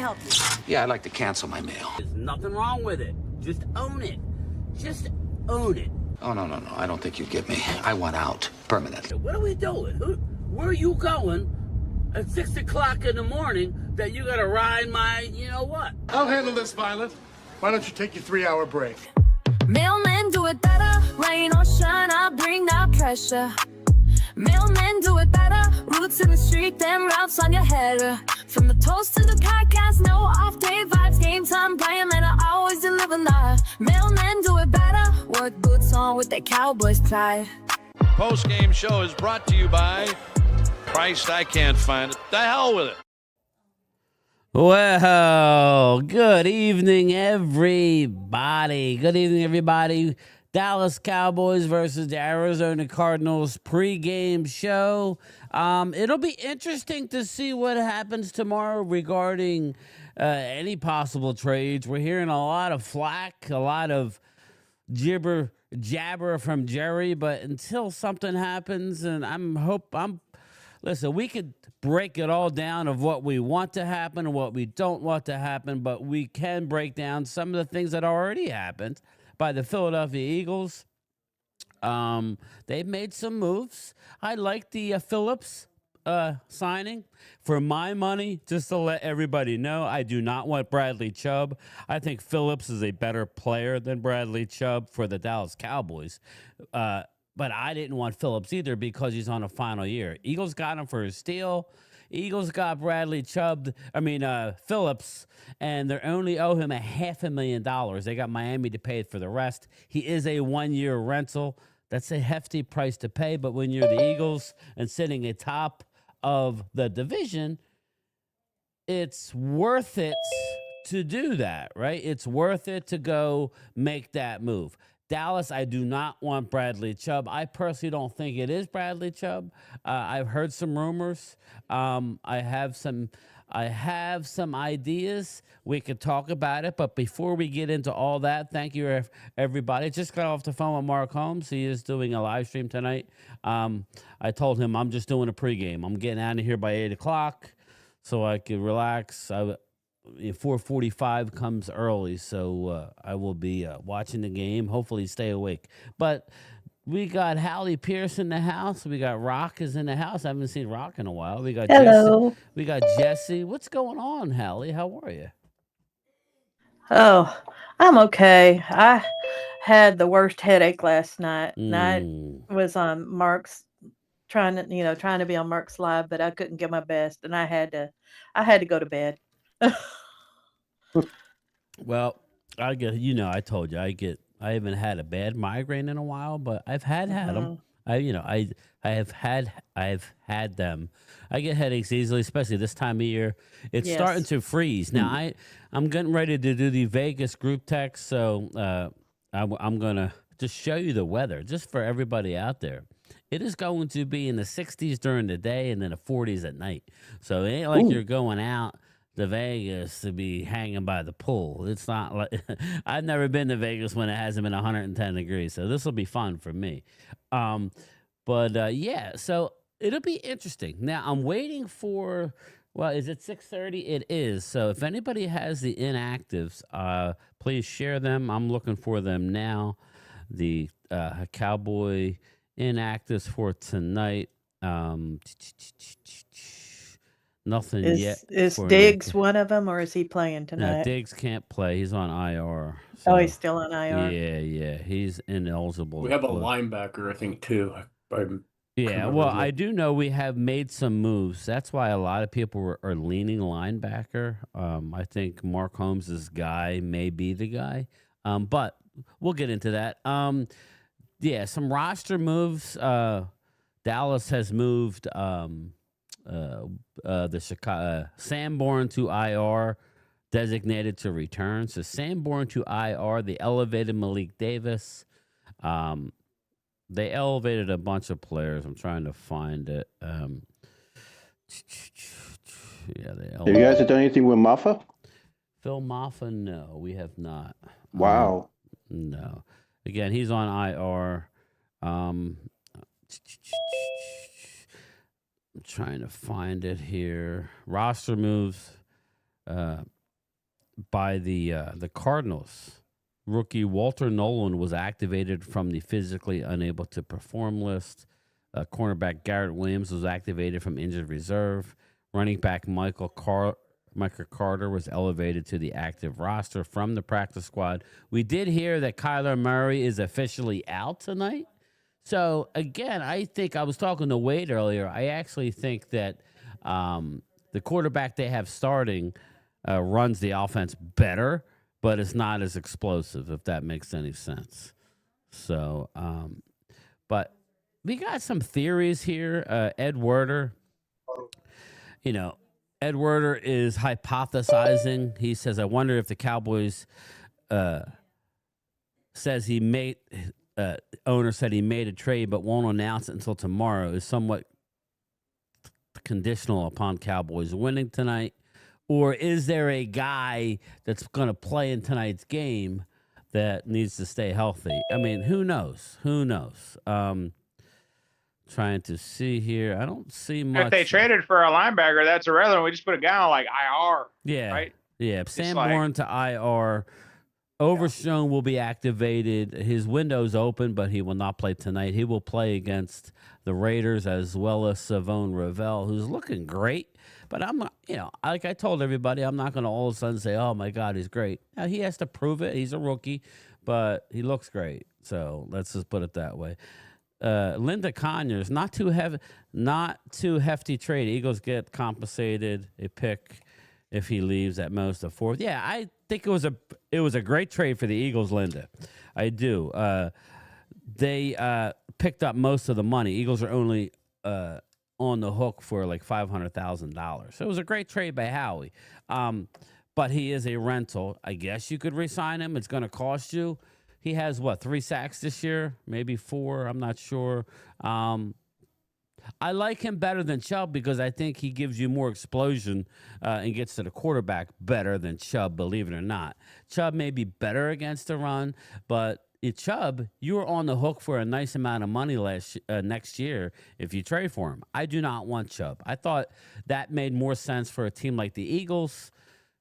help you? Yeah, I'd like to cancel my mail. There's nothing wrong with it. Just own it. Just own it. Oh, no. I don't think you get me. I want out. Permanent. What are we doing? Where are you going at 6 o'clock in the morning that you got to ride my, you know what? I'll handle this, Violet. Why don't you take your 3-hour break? Mailmen do it better. Rain or shine, I bring that pressure. Mailmen do it better. Roots in the street, them routes on your header. From the toast to the podcast, no off day vibes. Game time, playing, man, I always deliver live. Mailmen do it better. Work boots on with their Cowboys pride. Post-game show is brought to you by Christ, I can't find it. The hell with it. Well, good evening, everybody. Good evening, everybody. Dallas Cowboys versus the Arizona Cardinals pregame show. It'll be interesting to see what happens tomorrow regarding any possible trades. We're hearing a lot of flack, a lot of jabber from Jerry, but until something happens, and listen, we could break it all down of what we want to happen and what we don't want to happen, but we can break down some of the things that already happened by the Philadelphia Eagles. They've made some moves. I like the Phillips signing. For my money, just to let everybody know, I do not want Bradley Chubb. I think Phillips is a better player than Bradley Chubb for the Dallas Cowboys. But I didn't want Phillips either because he's on a final year. Eagles got him for his steal. Eagles got Phillips, and they only owe him $500,000. They got Miami to pay for the rest. He is a one-year rental. That's a hefty price to pay, but when you're the Eagles and sitting atop of the division, it's worth it to do that, right? It's worth it to go make that move. Dallas, I do not want Bradley Chubb. I personally don't think it is Bradley Chubb. I've heard some rumors. I have some ideas. We could talk about it, but before we get into all that, thank you, everybody. Just got off the phone with Mark Holmes. He is doing a live stream tonight. I told him I'm just doing a pregame. I'm getting out of here by 8 o'clock so I can relax. 4:45 comes early, so I will be watching the game. Hopefully stay awake. But we got Hallie Pierce in the house. We got Rock is in the house. I haven't seen Rock in a while. We got Hello. Jesse. We got Jesse. What's going on, Hallie? How are you? Oh, I'm okay. I had the worst headache last night. I was on Mark's trying to be on Mark's live, but I couldn't get my best, and I had to go to bed. Well, I told you I haven't had a bad migraine in a while, but I've had them. I have had them. I get headaches easily, especially this time of year. It's starting to freeze. Now I'm getting ready to do the Vegas group text, so I'm gonna just show you the weather just for everybody out there. It is going to be in the 60s during the day and then the 40s at night. So it ain't like you're going out to Vegas to be hanging by the pool. It's not like I've never been to Vegas when it hasn't been 110 degrees. So this will be fun for me. So it'll be interesting. Now I'm waiting for, is it 6:30? It is. So if anybody has the inactives, please share them. I'm looking for them now. The Cowboy inactives for tonight. Nothing yet. Is Diggs one of them, or is he playing tonight? No, Diggs can't play. He's on IR. So. Oh, he's still on IR? Yeah. He's ineligible. We have a linebacker, I think, too. I do know we have made some moves. That's why a lot of people are leaning linebacker. I think Mark Holmes' guy may be the guy. But we'll get into that. Some roster moves. Dallas has moved the Chicago Sanborn to IR, designated to return. So Sanborn to IR. They elevated Malik Davis. They elevated a bunch of players. I'm trying to find it. They have you guys done anything with Maffa? Phil Maffa? No, we have not. Wow. No. Again, he's on IR. I'm trying to find it here. Roster moves. by the Cardinals. Rookie Walter Nolan was activated from the physically unable to perform list. Cornerback Garrett Williams was activated from injured reserve. Running back Michael Carter was elevated to the active roster from the practice squad. We did hear that Kyler Murray is officially out tonight. So, again, I think I was talking to Wade earlier. I actually think that the quarterback they have starting runs the offense better, but it's not as explosive, if that makes any sense. So, but we got some theories here. Ed Werder, Ed Werder is hypothesizing. He says, I wonder if the Cowboys says he made owner said he made a trade but won't announce it until tomorrow is somewhat conditional upon Cowboys winning tonight. Or is there a guy that's going to play in tonight's game that needs to stay healthy? I mean, who knows? Who knows? Trying to see here. I don't see much. If they traded for a linebacker, that's irrelevant. We just put a guy on like IR. Yeah. Right? Yeah. Sanborn to IR. Overshown will be activated. His window's open, but he will not play tonight. He will play against the Raiders as well as Savone Ravel, who's looking great. But I'm not, like I told everybody, I'm not going to all of a sudden say, oh, my God, he's great. Now, he has to prove it. He's a rookie, but he looks great. So let's just put it that way. Linda Conyers, not too hefty trade. Eagles get compensated a pick if he leaves at most a fourth. Yeah, I think it was a great trade for the Eagles, Linda. I do. They picked up most of the money. Eagles are only on the hook for like $500,000. So it was a great trade by Howie. But he is a rental. I guess you could re-sign him. It's going to cost you. He has, 3 sacks this year? Maybe 4. I'm not sure. I like him better than Chubb because I think he gives you more explosion and gets to the quarterback better than Chubb, believe it or not. Chubb may be better against the run, but Chubb, you are on the hook for a nice amount of money next year if you trade for him. I do not want Chubb. I thought that made more sense for a team like the Eagles,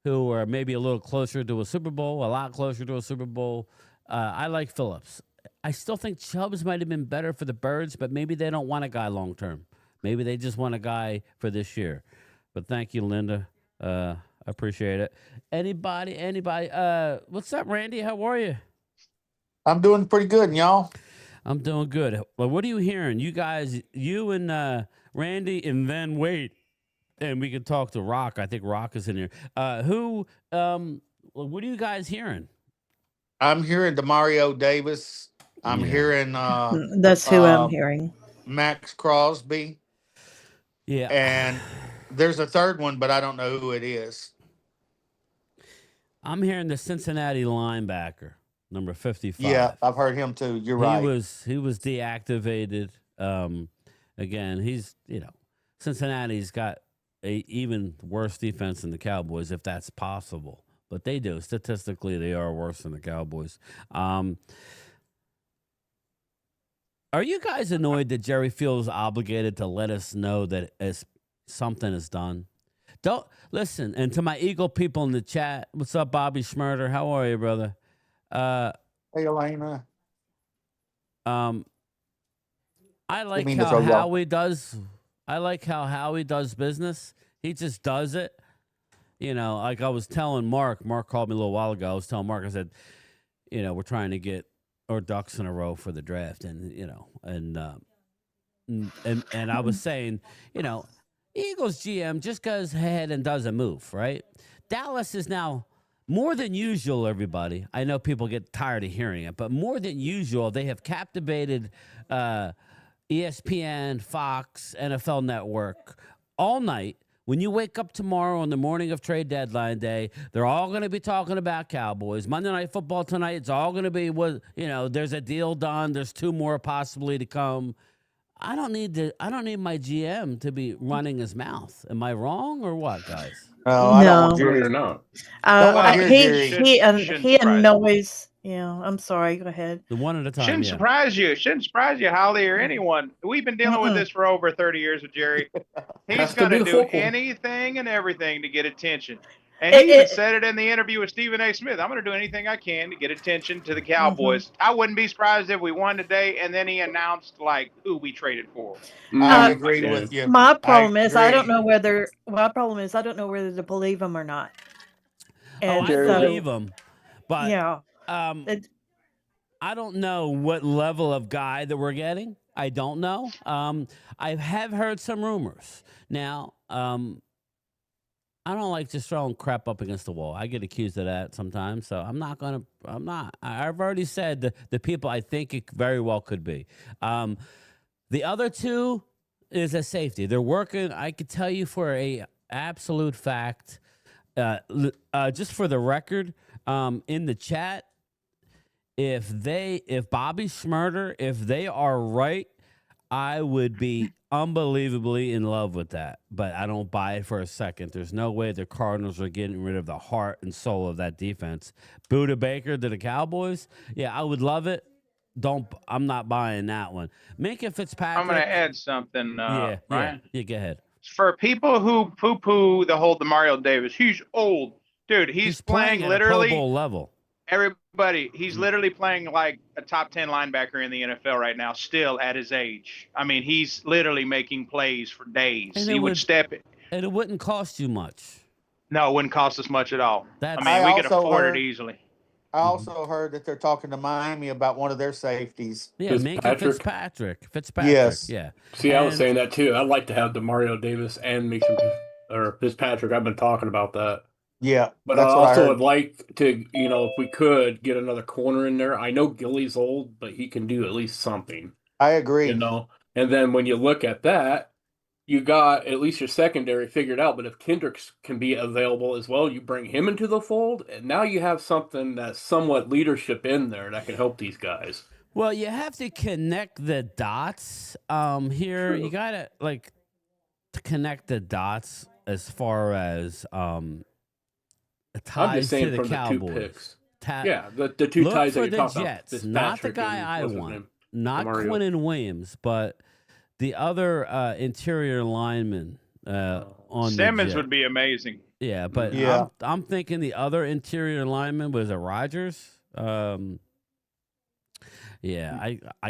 who are maybe a little closer to a Super Bowl, a lot closer to a Super Bowl. I like Phillips. I still think Chubbs might have been better for the Birds, but maybe they don't want a guy long term. Maybe they just want a guy for this year. But thank you, Linda. I appreciate it. Anybody? What's up, Randy? How are you? I'm doing pretty good, and y'all? I'm doing good. Well, what are you hearing? You guys, you and Randy, and then wait. And we can talk to Rock. I think Rock is in here. What are you guys hearing? I'm hearing Demario Davis. I'm hearing that's who I'm hearing. Max Crosby. Yeah. And there's a third one, but I don't know who it is. I'm hearing the Cincinnati linebacker, number 55. Yeah, I've heard him too. You're right. He was deactivated. Again, he's, Cincinnati's got a even worse defense than the Cowboys, if that's possible. But they do. Statistically, they are worse than the Cowboys. Are you guys annoyed that Jerry feels obligated to let us know that something is done? Don't listen. And to my Eagle people in the chat, what's up, Bobby Schmurder? How are you, brother? Hey, Elena. I like how Howie does. I like how Howie does business. He just does it. Like I was telling Mark. Mark called me a little while ago. I was telling Mark. I said, we're trying to get our ducks in a row for the draft, and and I was saying, Eagles GM just goes ahead and does a move, right? Dallas is now more than usual, everybody. I know people get tired of hearing it, but more than usual, they have captivated ESPN, Fox, NFL Network all night. When you wake up tomorrow on the morning of trade deadline day, they're all going to be talking about Cowboys. Monday Night Football tonight, it's all going to be, there's a deal done. There's 2 more possibly to come. I don't need my GM to be running his mouth. Am I wrong or what, guys? I don't want Jerry or not. He annoys. Yeah, I'm sorry. Go ahead. The one at a time. Shouldn't surprise you. Shouldn't surprise you, Holly, or anyone. We've been dealing with this for over 30 years with Jerry. He's going to do anything and everything to get attention. And he even said it in the interview with Stephen A. Smith. I'm going to do anything I can to get attention to the Cowboys. I wouldn't be surprised if we won today. And then he announced like who we traded for. I agree with you. My problem is I don't know whether to believe him or not. And I believe him, but yeah, I don't know what level of guy that we're getting. I don't know. I have heard some rumors. Now, I don't like just throwing crap up against the wall. I get accused of that sometimes, so I'm not. I've already said the people I think it very well could be. The other two is a safety. They're working. I could tell you for a absolute fact, just for the record, in the chat, if Bobby Schmurder, if they are right, I would be unbelievably in love with that. But I don't buy it for a second. There's no way the Cardinals are getting rid of the heart and soul of that defense. Buda Baker to the Cowboys, yeah, I would love it. I'm not buying that one. Minka Fitzpatrick. I'm going to add something, Ryan. Yeah, go ahead. For people who poo-poo the whole Mario Davis, he's old. Dude, he's playing literally at a Pro Bowl level. Everybody, he's literally playing like a top 10 linebacker in the NFL right now, still at his age. I mean, he's literally making plays for days. He would step it. And it wouldn't cost you much. No, it wouldn't cost us much at all. We could afford it easily. I also heard that they're talking to Miami about one of their safeties. Yeah, Minka Fitzpatrick. Yes. Yeah. See, I was saying that too. I'd like to have Demario Davis and Fitzpatrick. I've been talking about that. Yeah. But I also would like to, if we could get another corner in there. I know Gilly's old, but he can do at least something. I agree. And then when you look at that, you got at least your secondary figured out. But if Kendricks can be available as well, you bring him into the fold, and now you have something that's somewhat leadership in there that can help these guys. Well, you have to connect the dots here. True. You got to connect the dots as far as ties to the Cowboys. The two ties that you're talking Jets, about. Not the guy I want. Not Quinnen Williams, but the other interior lineman on Simmons would be amazing. Yeah, but I'm thinking the other interior lineman was Rodgers. I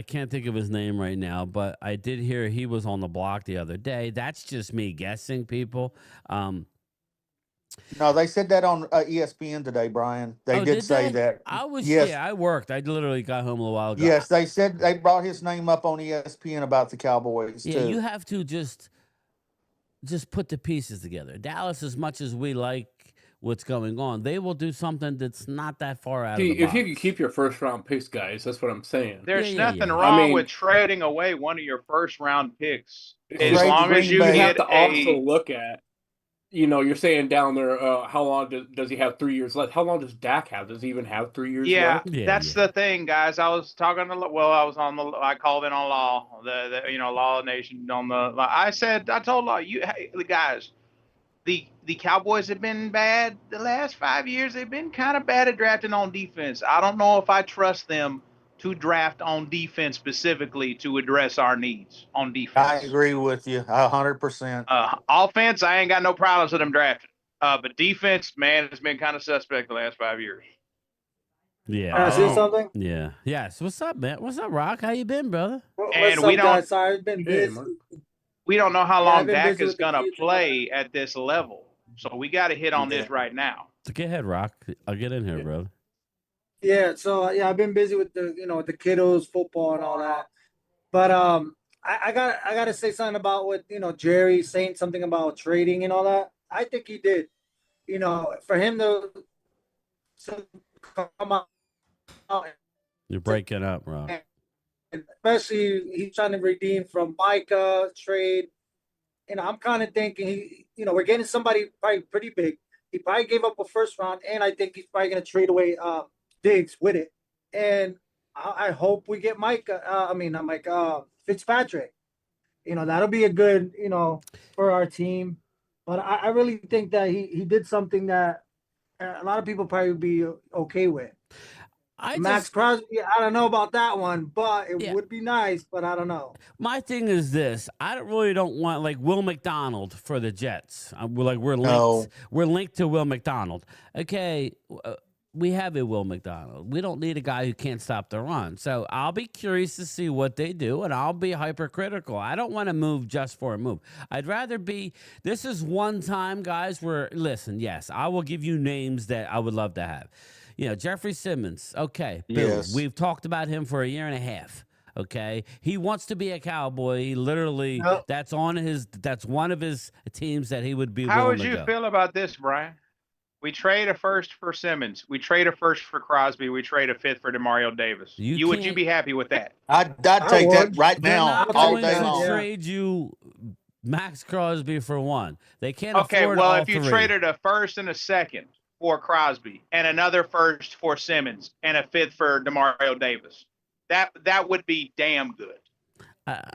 can't think of his name right now, but I did hear he was on the block the other day. That's just me guessing, people. No, they said that on ESPN today, Brian. They did say that. I worked. I literally got home a little while ago. Yes, they said they brought his name up on ESPN about the Cowboys, too. You too. have to just put the pieces together. Dallas, as much as we like what's going on, they will do something that's not that far out of the box. If you can keep your first-round picks, guys, that's what I'm saying. There's nothing wrong with trading away one of your first-round picks. As long as you have to also look at, you're saying down there, how long does he have 3 years left? How long does Dak have? Does he even have 3 years left? That's the thing, guys. I was talking to, I called in on Law, Law Nation on the, I told Law, guys, the Cowboys have been bad the last 5 years. They've been kind of bad at drafting on defense. I don't know if I trust them to draft on defense specifically to address our needs on defense. I agree with you 100%. Offense, I ain't got no problems with them drafting. But defense, man, it's been kind of suspect the last 5 years. Yeah. Can I say something? Yeah. Yes. What's up, man? What's up, Rock? How you been, brother? And we don't. Guys? Sorry, I've been busy. We don't know how long Dak is gonna play at this level, so we got to hit on this right now. So go ahead, Rock. I'll get in here, brother. Yeah, so I've been busy with the with the kiddos, football, and all that. But I got to say something about what Jerry saying something about trading and all that. I think he did. For him to come out. You're breaking up, Rob. Especially he's trying to redeem from Micah trade. I'm kind of thinking we're getting somebody probably pretty big. He probably gave up a first round, and I think he's probably going to trade away Diggs with it. And I hope we get Fitzpatrick. That'll be a good, for our team. But I really think that he did something that a lot of people probably would be okay with. Max Crosby, I don't know about that one, but it would be nice, but I don't know. My thing is this: I really don't want like Will McDonald for the Jets. We're linked. No. We're linked to Will McDonald. Okay, we have a Will McDonald. We don't need a guy who can't stop the run. So I'll be curious to see what they do, and I'll be hypercritical. I don't want to move just for a move. I'd rather be. This is one time, guys. Where listen, yes, I will give you names that I would love to have. You know, Jeffrey Simmons. Okay, boom. Yes. We've talked about him for a year and a half. Okay, he wants to be a Cowboy. He literally that's one of his teams that he would be. How willing would to you go. feel about this, Brian? We trade a first for Simmons. We trade a first for Crosby. We trade a fifth for DeMario Davis. Would you be happy with that? I'd take that right They're now not all going day to long. trade you Max Crosby for one. They can't Okay, afford well, all if you three. traded a first and a second for Crosby and another first for Simmons and a fifth for DeMario Davis, that would be damn good.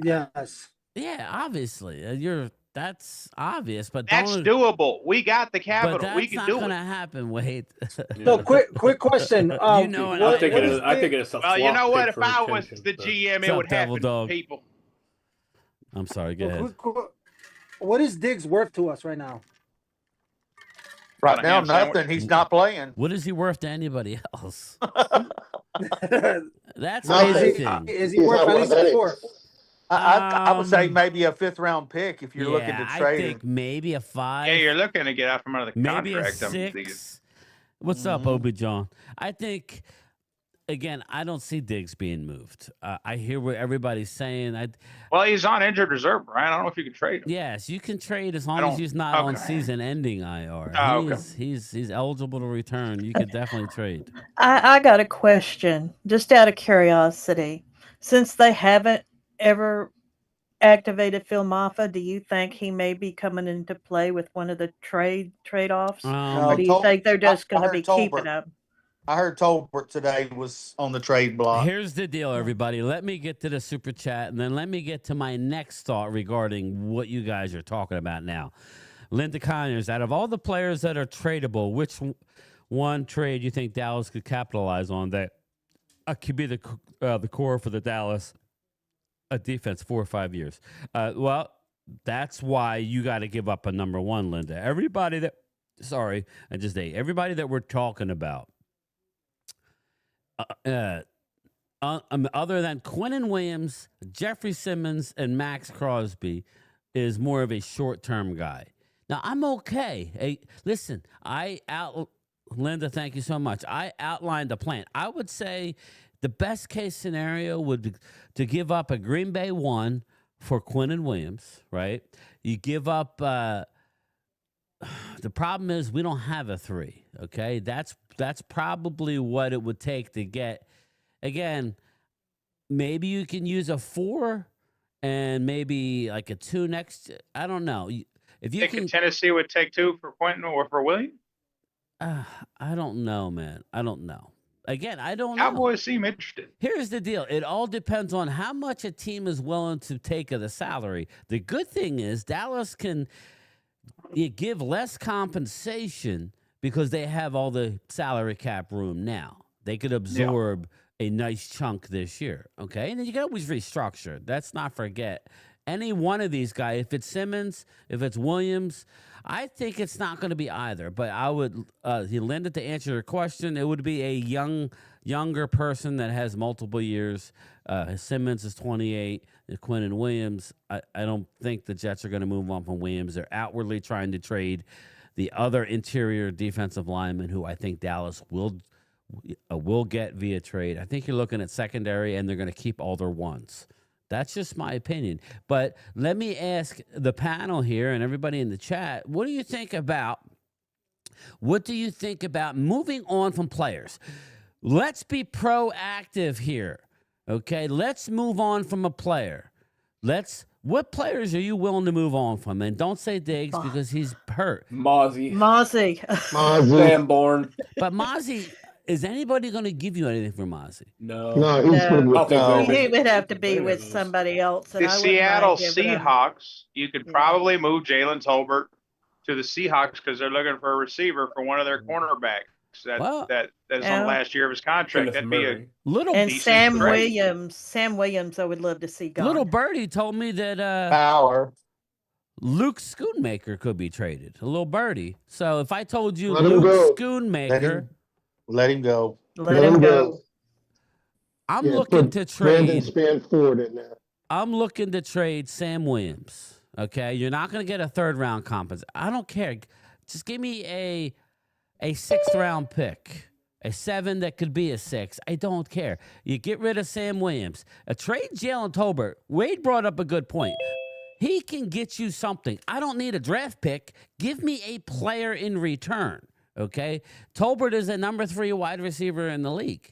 Yes. Yeah, obviously. That's obvious, but That's don't, doable. We got the capital. But that's We can not do going to it. happen. Wait. So quick question. You know, I think it's a Well, you know flop what? pick If for I was retention, the but- GM, What's it up, would Devil happen, Dog? people. I'm sorry. Go ahead. What is Diggs worth to us right now? Right now, nothing. He's not playing. What is he worth to anybody else? That's No, my is he- thing. Is he worth at least a fourth? I would say maybe a 5th round pick if you're looking to I trade think him. maybe a 5. Yeah, you're looking to get out from under the maybe contract. a I'm thinking. 6. What's up, Obi John? I think, again, I don't see Diggs being moved. I hear what everybody's saying. Well, he's on injured reserve, Brian. I don't know if you can trade him. Yes, you can trade as long as he's not on season-ending IR. Oh, okay. He's eligible to return. You could definitely trade. I got a question, just out of curiosity. Since they haven't ever activated Phil Maffa, do you think he may be coming into play with one of the trade-offs? Or do you think they're just going to be keeping him? I heard Tolbert today was on the trade block. Here's the deal, everybody. Let me get to the super chat, and then let me get to my next thought regarding what you guys are talking about now. Linda Conyers, out of all the players that are tradable, which one trade you think Dallas could capitalize on that could be the core for the Dallas defense 4 or 5 years? Well, that's why you got to give up a number one, Linda. Everybody that we're talking about, other than Quinnen Williams, Jeffrey Simmons, and Max Crosby, is more of a short-term guy. Now, I'm okay. Hey, listen, Linda, thank you so much. I outlined a plan. I would say the best-case scenario would be to give up a Green Bay 1 for Quinnen Williams, right? You give up the problem is we don't have a 3, okay? That's probably what it would take to get. Again, maybe you can use a 4 and maybe like a 2 next. I don't know. If you think Tennessee would take 2 for Quentin or for Williams? I don't know, man. I don't know. Again, I don't know. Cowboys seem interested. Here's the deal. It all depends on how much a team is willing to take of the salary. The good thing is Dallas can give less compensation because they have all the salary cap room now. They could absorb a nice chunk this year, okay? And then you can always restructure. Let's not forget. Any one of these guys, if it's Simmons, if it's Williams, I think it's not going to be either. But I would, Linda, to answer your question, it would be a younger person that has multiple years. Simmons is 28. Quinnen Williams, I don't think the Jets are going to move on from Williams. They're outwardly trying to trade the other interior defensive lineman who I think Dallas will get via trade. I think you're looking at secondary, and they're going to keep all their ones. That's just my opinion. But let me ask the panel here and everybody in the chat, what do you think about moving on from players? Let's be proactive here, okay? Let's move on from a player. What players are you willing to move on from? And don't say Diggs because he's hurt. Mozzie. Sanborn. But Mozzie, is anybody going to give you anything for Mozzie? No. He would have to be with somebody else. And The Seattle Seahawks, you could probably move Jalen Tolbert to the Seahawks because they're looking for a receiver for one of their cornerbacks. That Well, that's on the Yeah. last year of his contract. Kenneth That'd be a Murray. little And decent Sam trade. Williams. Sam Williams, I would love to see little gone. birdie told me that Power. Luke Schoonmaker could be traded. A little birdie. So if I told you Let him Luke go. Let Schoonmaker, him, let him go. Let him go. I'm Yeah, looking put to Brandon trade. Spanford in there. I'm looking to trade Sam Williams. Okay, you're not going to get a third round compensation. I don't care. Just give me a sixth round pick, a 7 that could be a 6. I don't care. You get rid of Sam Williams. A trade Jalen Tolbert. Wade brought up a good point. He can get you something. I don't need a draft pick. Give me a player in return. Okay, Tolbert is a number 3 wide receiver in the league.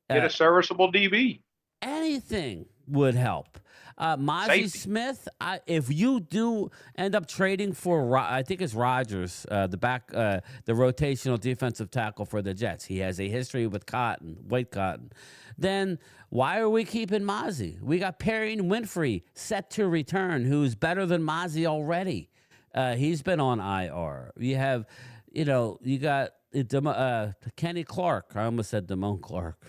Get a serviceable DB. Anything would help. Mozzie Safety. Smith, if you do end up trading for, I think it's Rodgers, the rotational defensive tackle for the Jets. He has a history with White Cotton. Then why are we keeping Mozzie? We got Perry Winfrey set to return, who's better than Mozzie already. He's been on IR. You have, you got Kenny Clark. I almost said Damone Clark.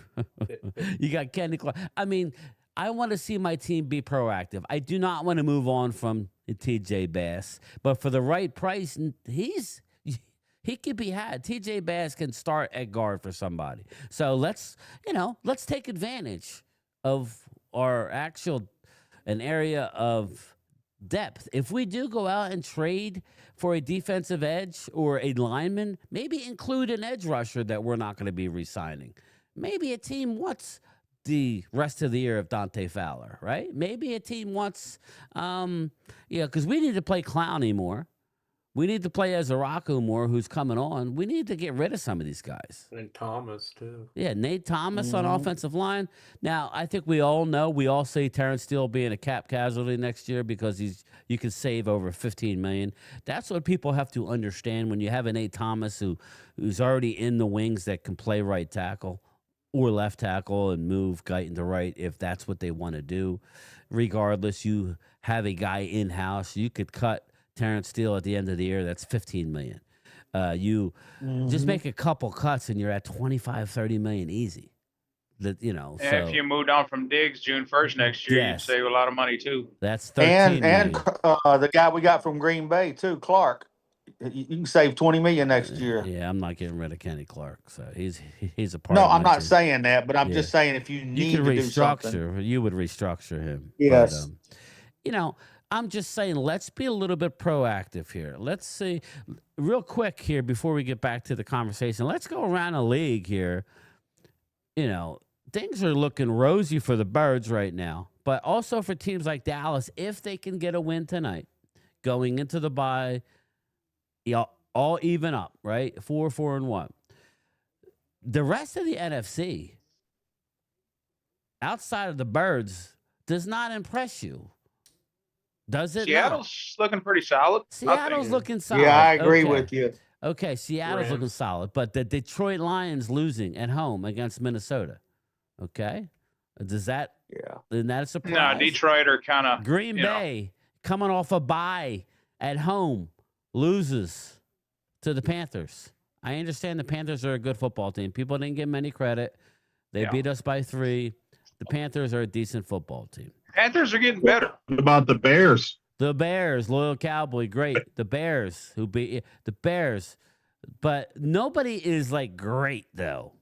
You got Kenny Clark. I mean, I want to see my team be proactive. I do not want to move on from TJ Bass, but for the right price, he could be had. TJ Bass can start at guard for somebody. So let's take advantage of an area of depth. If we do go out and trade for a defensive edge or a lineman, maybe include an edge rusher that we're not going to be re-signing. Maybe a team wants the rest of the year of Dante Fowler, right? Maybe a team wants, because we need to play Clowney more. We need to play Ezaraku more, who's coming on. We need to get rid of some of these guys. And Thomas, too. Yeah, Nate Thomas on offensive line. Now, I think we all see Terrence Steele being a cap casualty next year because you can save over $15 million. That's what people have to understand when you have a Nate Thomas who's already in the wings that can play right tackle or left tackle and move Guyton to right if that's what they want to do. Regardless, you have a guy in-house. You could cut Terrence Steele at the end of the year. That's $15 million. You just make a couple cuts and you're at $25-30 million easy. If you moved on from Diggs June 1st next year, Yes. you'd save a lot of money too. That's $13 And million. the guy we got from Green Bay too, Clark. You can save $20 million next year. Yeah, I'm not getting rid of Kenny Clark. So he's a part. No, of my I'm not team. saying that, but I'm just saying if you need could to do something. restructure, you would restructure him. Yes. But, I'm just saying, let's be a little bit proactive here. Let's see, real quick here before we get back to the conversation. Let's go around the league here. Things are looking rosy for the Birds right now, but also for teams like Dallas, if they can get a win tonight, going into the bye, all even up, right? 4-1. The rest of the NFC, outside of the Birds, does not impress you. Does it? Seattle's looking pretty solid. Seattle's looking solid. Yeah, I agree Okay. with you. Okay, Seattle's looking solid, but the Detroit Lions losing at home against Minnesota. Okay, does that? Yeah. Isn't that a surprise? No, Detroit are kind of Green Bay coming off a bye at home loses to the Panthers. I understand the Panthers are a good football team. People didn't give them any credit. They beat us by 3. The Panthers are a decent football team. Panthers are getting better. What about the Bears? The Bears, loyal Cowboy, great. The Bears, who beat the Bears, but nobody is like great though.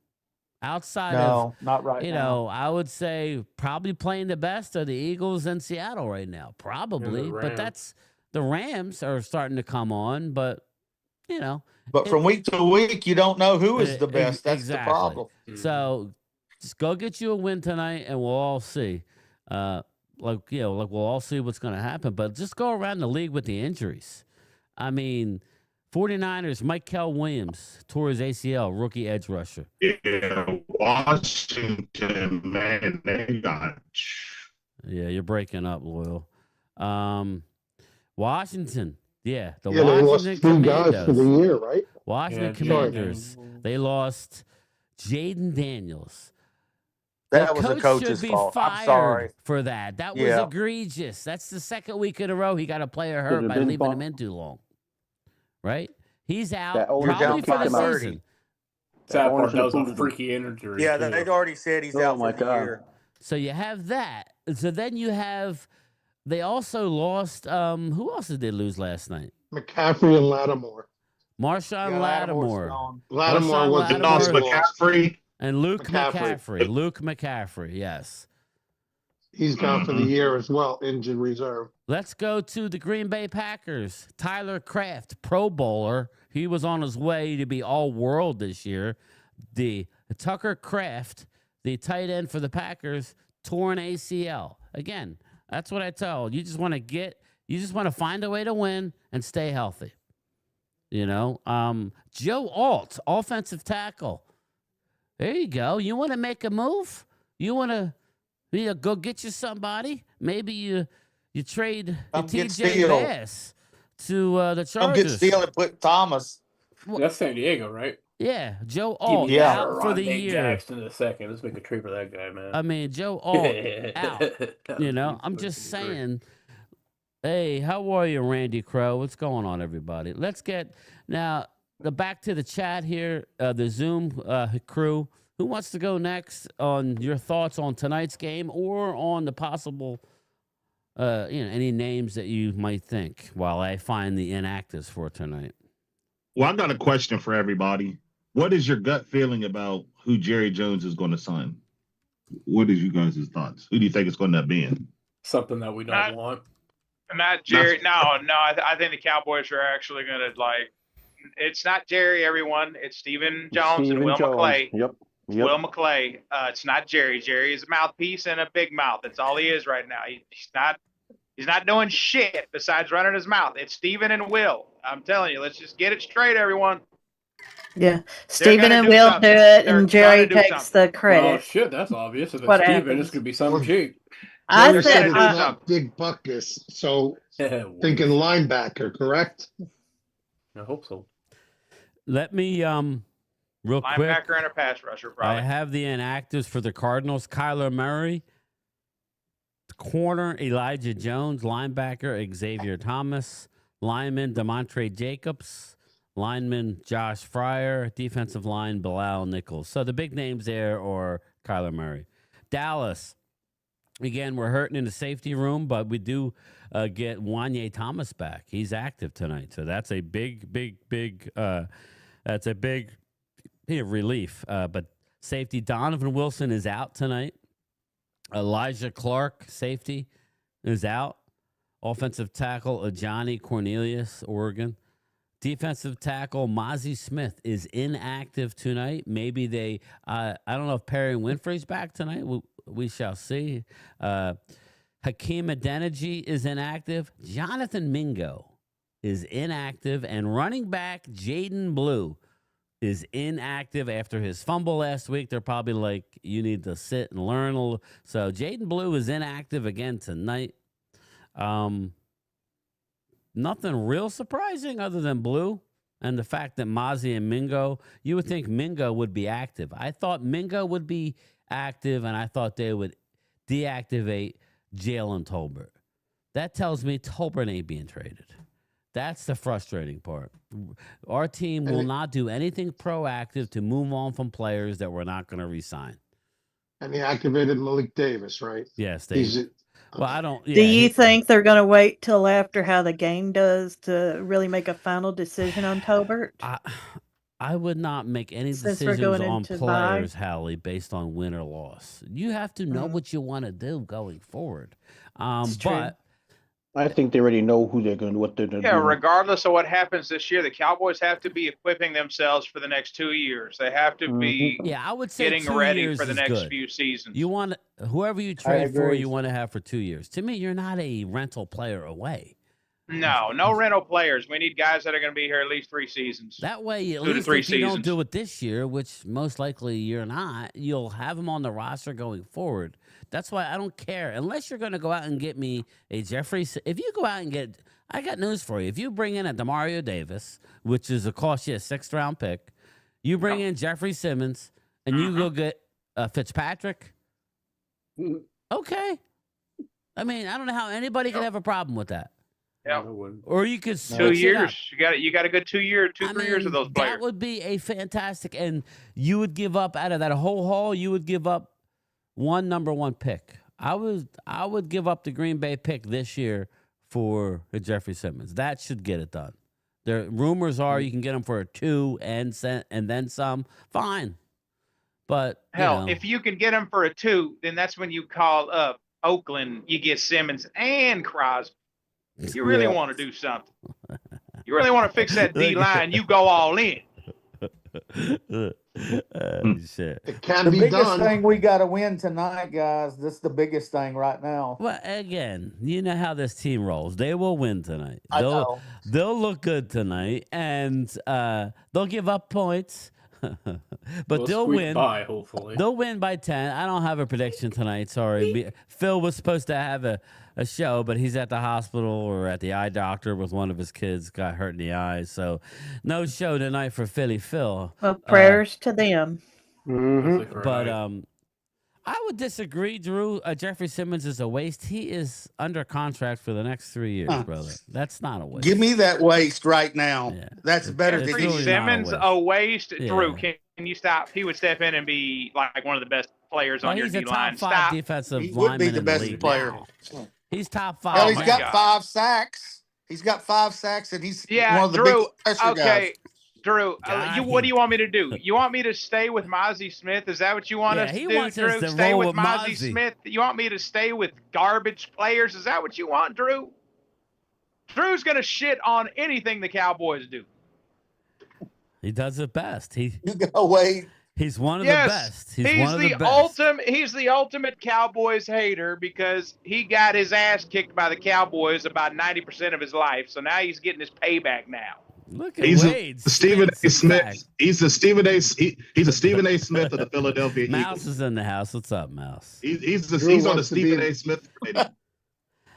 Outside of not right now. I would say probably playing the best are the Eagles and Seattle right now, probably. But that's the Rams are starting to come on, but But from week to week, you don't know who is the best. That's the problem. So just go get you a win tonight, and we'll all see. We'll all see what's going to happen. But just go around the league with the injuries. I mean, 49ers, Michael Williams tore his ACL, rookie edge rusher. Yeah, Washington, man, they got. Yeah, you're breaking up, Loyal. Washington, they Washington lost 2 Commandos. guys for the year, right? Washington Commanders. They lost Jaden Daniels. That was the coach's should be fault. I'm fired sorry for that. That was egregious. That's the second week in a row he got a player hurt by leaving him in too long. Right? He's out probably for the season. Sad part, owner should that have was a booted him. freaky injury. Yeah, too. they'd already said he's Oh out my for the God. year. So you have that. So then you have. They also lost. Who else did they lose last night? McCaffrey and Lattimore. Marshawn Yeah, Lattimore's Lattimore. gone. Lattimore Marshawn was the Lattimore. big loss. McCaffrey. And Luke McCaffrey. McCaffrey. Luke McCaffrey, yes. He's gone for the year as well, injured reserve. Let's go to the Green Bay Packers. Tyler Kraft, Pro Bowler. He was on his way to be all-world this year. The Tucker Kraft, the tight end for the Packers, torn ACL. Again, that's what I tell you. Just want to find a way to win and stay healthy. You know, Joe Alt, offensive tackle. There you go. You want to make a move? You want to go get you somebody? Maybe you trade TJ Bass to the Chargers. Come get Steele and put Thomas. That's San Diego, right? Yeah, Joe Alt Yeah. out for the year. Jackson in a second. Let's make a trade for that guy, man. I mean, Joe Alt out. You know, I'm just saying. Hey, how are you, Randy Crow? What's going on, everybody? Let's get now back to the chat here, the Zoom crew. Who wants to go next on your thoughts on tonight's game or on the possible, any names that you might think while I find the inactives for tonight? Well, I got a question for everybody. What is your gut feeling about who Jerry Jones is going to sign? What is you guys' thoughts? Who do you think it's going to be in? Something that we don't want. Not Jerry. No. I think the Cowboys are actually going to it's not Jerry, everyone. It's Stephen Jones and Will McClay. Yep. Will McClay. It's not Jerry. Jerry is a mouthpiece and a big mouth. That's all he is right now. He's not doing shit besides running his mouth. It's Stephen and Will. I'm telling you, let's just get it straight, everyone. Yeah, Stephen and Will do it, and Jerry takes the credit. Oh shit, that's obvious. If it's What Steven, happens? it's gonna be something cheap. I Jerry said said, it's not Big Buckus, so thinking linebacker, correct? I hope so. Let me real quick. Linebacker and a pass rusher, probably. I have the inactives for the Cardinals. Kyler Murray, corner Elijah Jones, linebacker Xavier Thomas, lineman Demontre Jacobs, lineman Josh Fryer, defensive line Bilal Nichols. So the big names there are Kyler Murray. Dallas, again, we're hurting in the safety room, but we do get Wanye Thomas back. He's active tonight, so that's a big relief. But safety Donovan Wilson is out tonight. Elijah Clark, safety, is out. Offensive tackle Johnny Cornelius, Oregon. Defensive tackle Mozzie Smith is inactive tonight. Maybe they, I don't know if Perry Winfrey's back tonight. We shall see. Hakeem Adeniji is inactive. Jonathan Mingo is inactive. And running back Jaden Blue is inactive after his fumble last week. They're probably like, you need to sit and learn a little. So Jaden Blue is inactive again tonight. Nothing real surprising other than Blue and the fact that Mozzie and Mingo, you would think Mingo would be active. I thought Mingo would be active, and I thought they would deactivate Jalen Tolbert. That tells me Tolbert ain't being traded. That's the frustrating part. Our team will not do anything proactive to move on from players that we're not going to re-sign. And he activated Malik Davis, right? Yes, well, I don't. do you think they're going to wait till after how the game does to really make a final decision on Tolbert? I would not make any Since we're decisions going on into players, bye. Hallie, based on win or loss. You have to know what you want to do going forward. But I think they already know who they're going to, what they're going to Yeah, do. regardless of what happens this year, the Cowboys have to be equipping themselves for the next 2 years. They have to be I would say getting 2 ready years for the is next good. few seasons. You want whoever you trade for, agree. you want to have for 2 years. To me, you're not a rental player away. No rental players. We need guys that are going to be here at least 3 seasons. That way, at 2 to least 3 if you don't seasons. do it this year, which most likely you're not, you'll have them on the roster going forward. That's why I don't care. Unless you're going to go out and get me a Jeffrey. If you go out and get, I got news for you. If you bring in a DeMario Davis, which is a cost you a 6th round pick, you bring in Jeffrey Simmons, and you go get Fitzpatrick. Okay. I mean, I don't know how anybody could have a problem with that. Yeah. Or you could 2 switch it up. years. You got a good 2 year, 3 years of those players. That would be a fantastic, and you would give up out of that whole haul. You would give up one number one pick. I would give up the Green Bay pick this year for Jeffrey Simmons. That should get it done. The rumors are you can get him for a 2 and then some. Fine, but hell, if you can get him for a 2, then that's when you call up Oakland. You get Simmons and Crosby. You really want to do something. You really want to fix that D line. You go all in. Shit. It can The be biggest done. thing we got to win tonight, guys. This is the biggest thing right now. Well, again, you know how this team rolls. They will win tonight. I know. They'll look good tonight, and they'll give up points, but they'll squeak win. by, hopefully. They'll win by 10. I don't have a prediction tonight. Sorry. Phil was supposed to have a show, but he's at the hospital or at the eye doctor with one of his kids, got hurt in the eyes. So no show tonight for Philly Phil. Well, prayers to them. But I would disagree, Drew. Jeffrey Simmons is a waste. He is under contract for the next 3 years, brother. That's not a waste. Give me that waste right now. That's better than Jeffrey Simmons a waste. Yeah. Drew, can you stop? He would step in and be like one of the best players on your he's a D line. top 5 defensive lineman in the league now. He's top 5. Hell, he's got 5 sacks. He's got 5 sacks, and he's one of the Drew. big pressure guys. Drew, what do you want me to do? You want me to stay with Mozzie Smith? Is that what you want us to he do, wants Drew? us to Stay roll with with Mozzie Mozzie. Smith? You want me to stay with garbage players? Is that what you want, Drew? Drew's going to shit on anything the Cowboys do. He does it best. You gotta wait. He's one of the best. He's one of the best. He's the ultimate Cowboys hater because he got his ass kicked by the Cowboys about 90% of his life. So now he's getting his payback now. Look at Wade. Stephen A. Smith. He's a Stephen A. He's a Stephen A. Smith of the Philadelphia Eagles. Mouse is in the house. What's up, Mouse? He's on the Stephen A. Smith.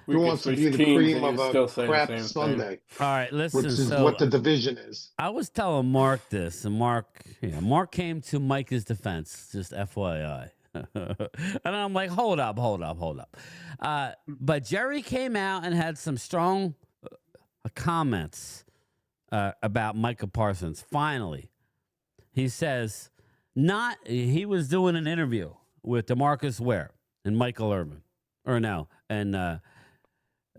Who wants to be the cream of a crap Sunday? All right, listen. Which is so what the division is. I was telling Mark this, and Mark came to Micah's defense, just FYI. And I'm like, hold up. But Jerry came out and had some strong comments about Micah Parsons. Finally, he says, he was doing an interview with DeMarcus Ware and Michael Irvin,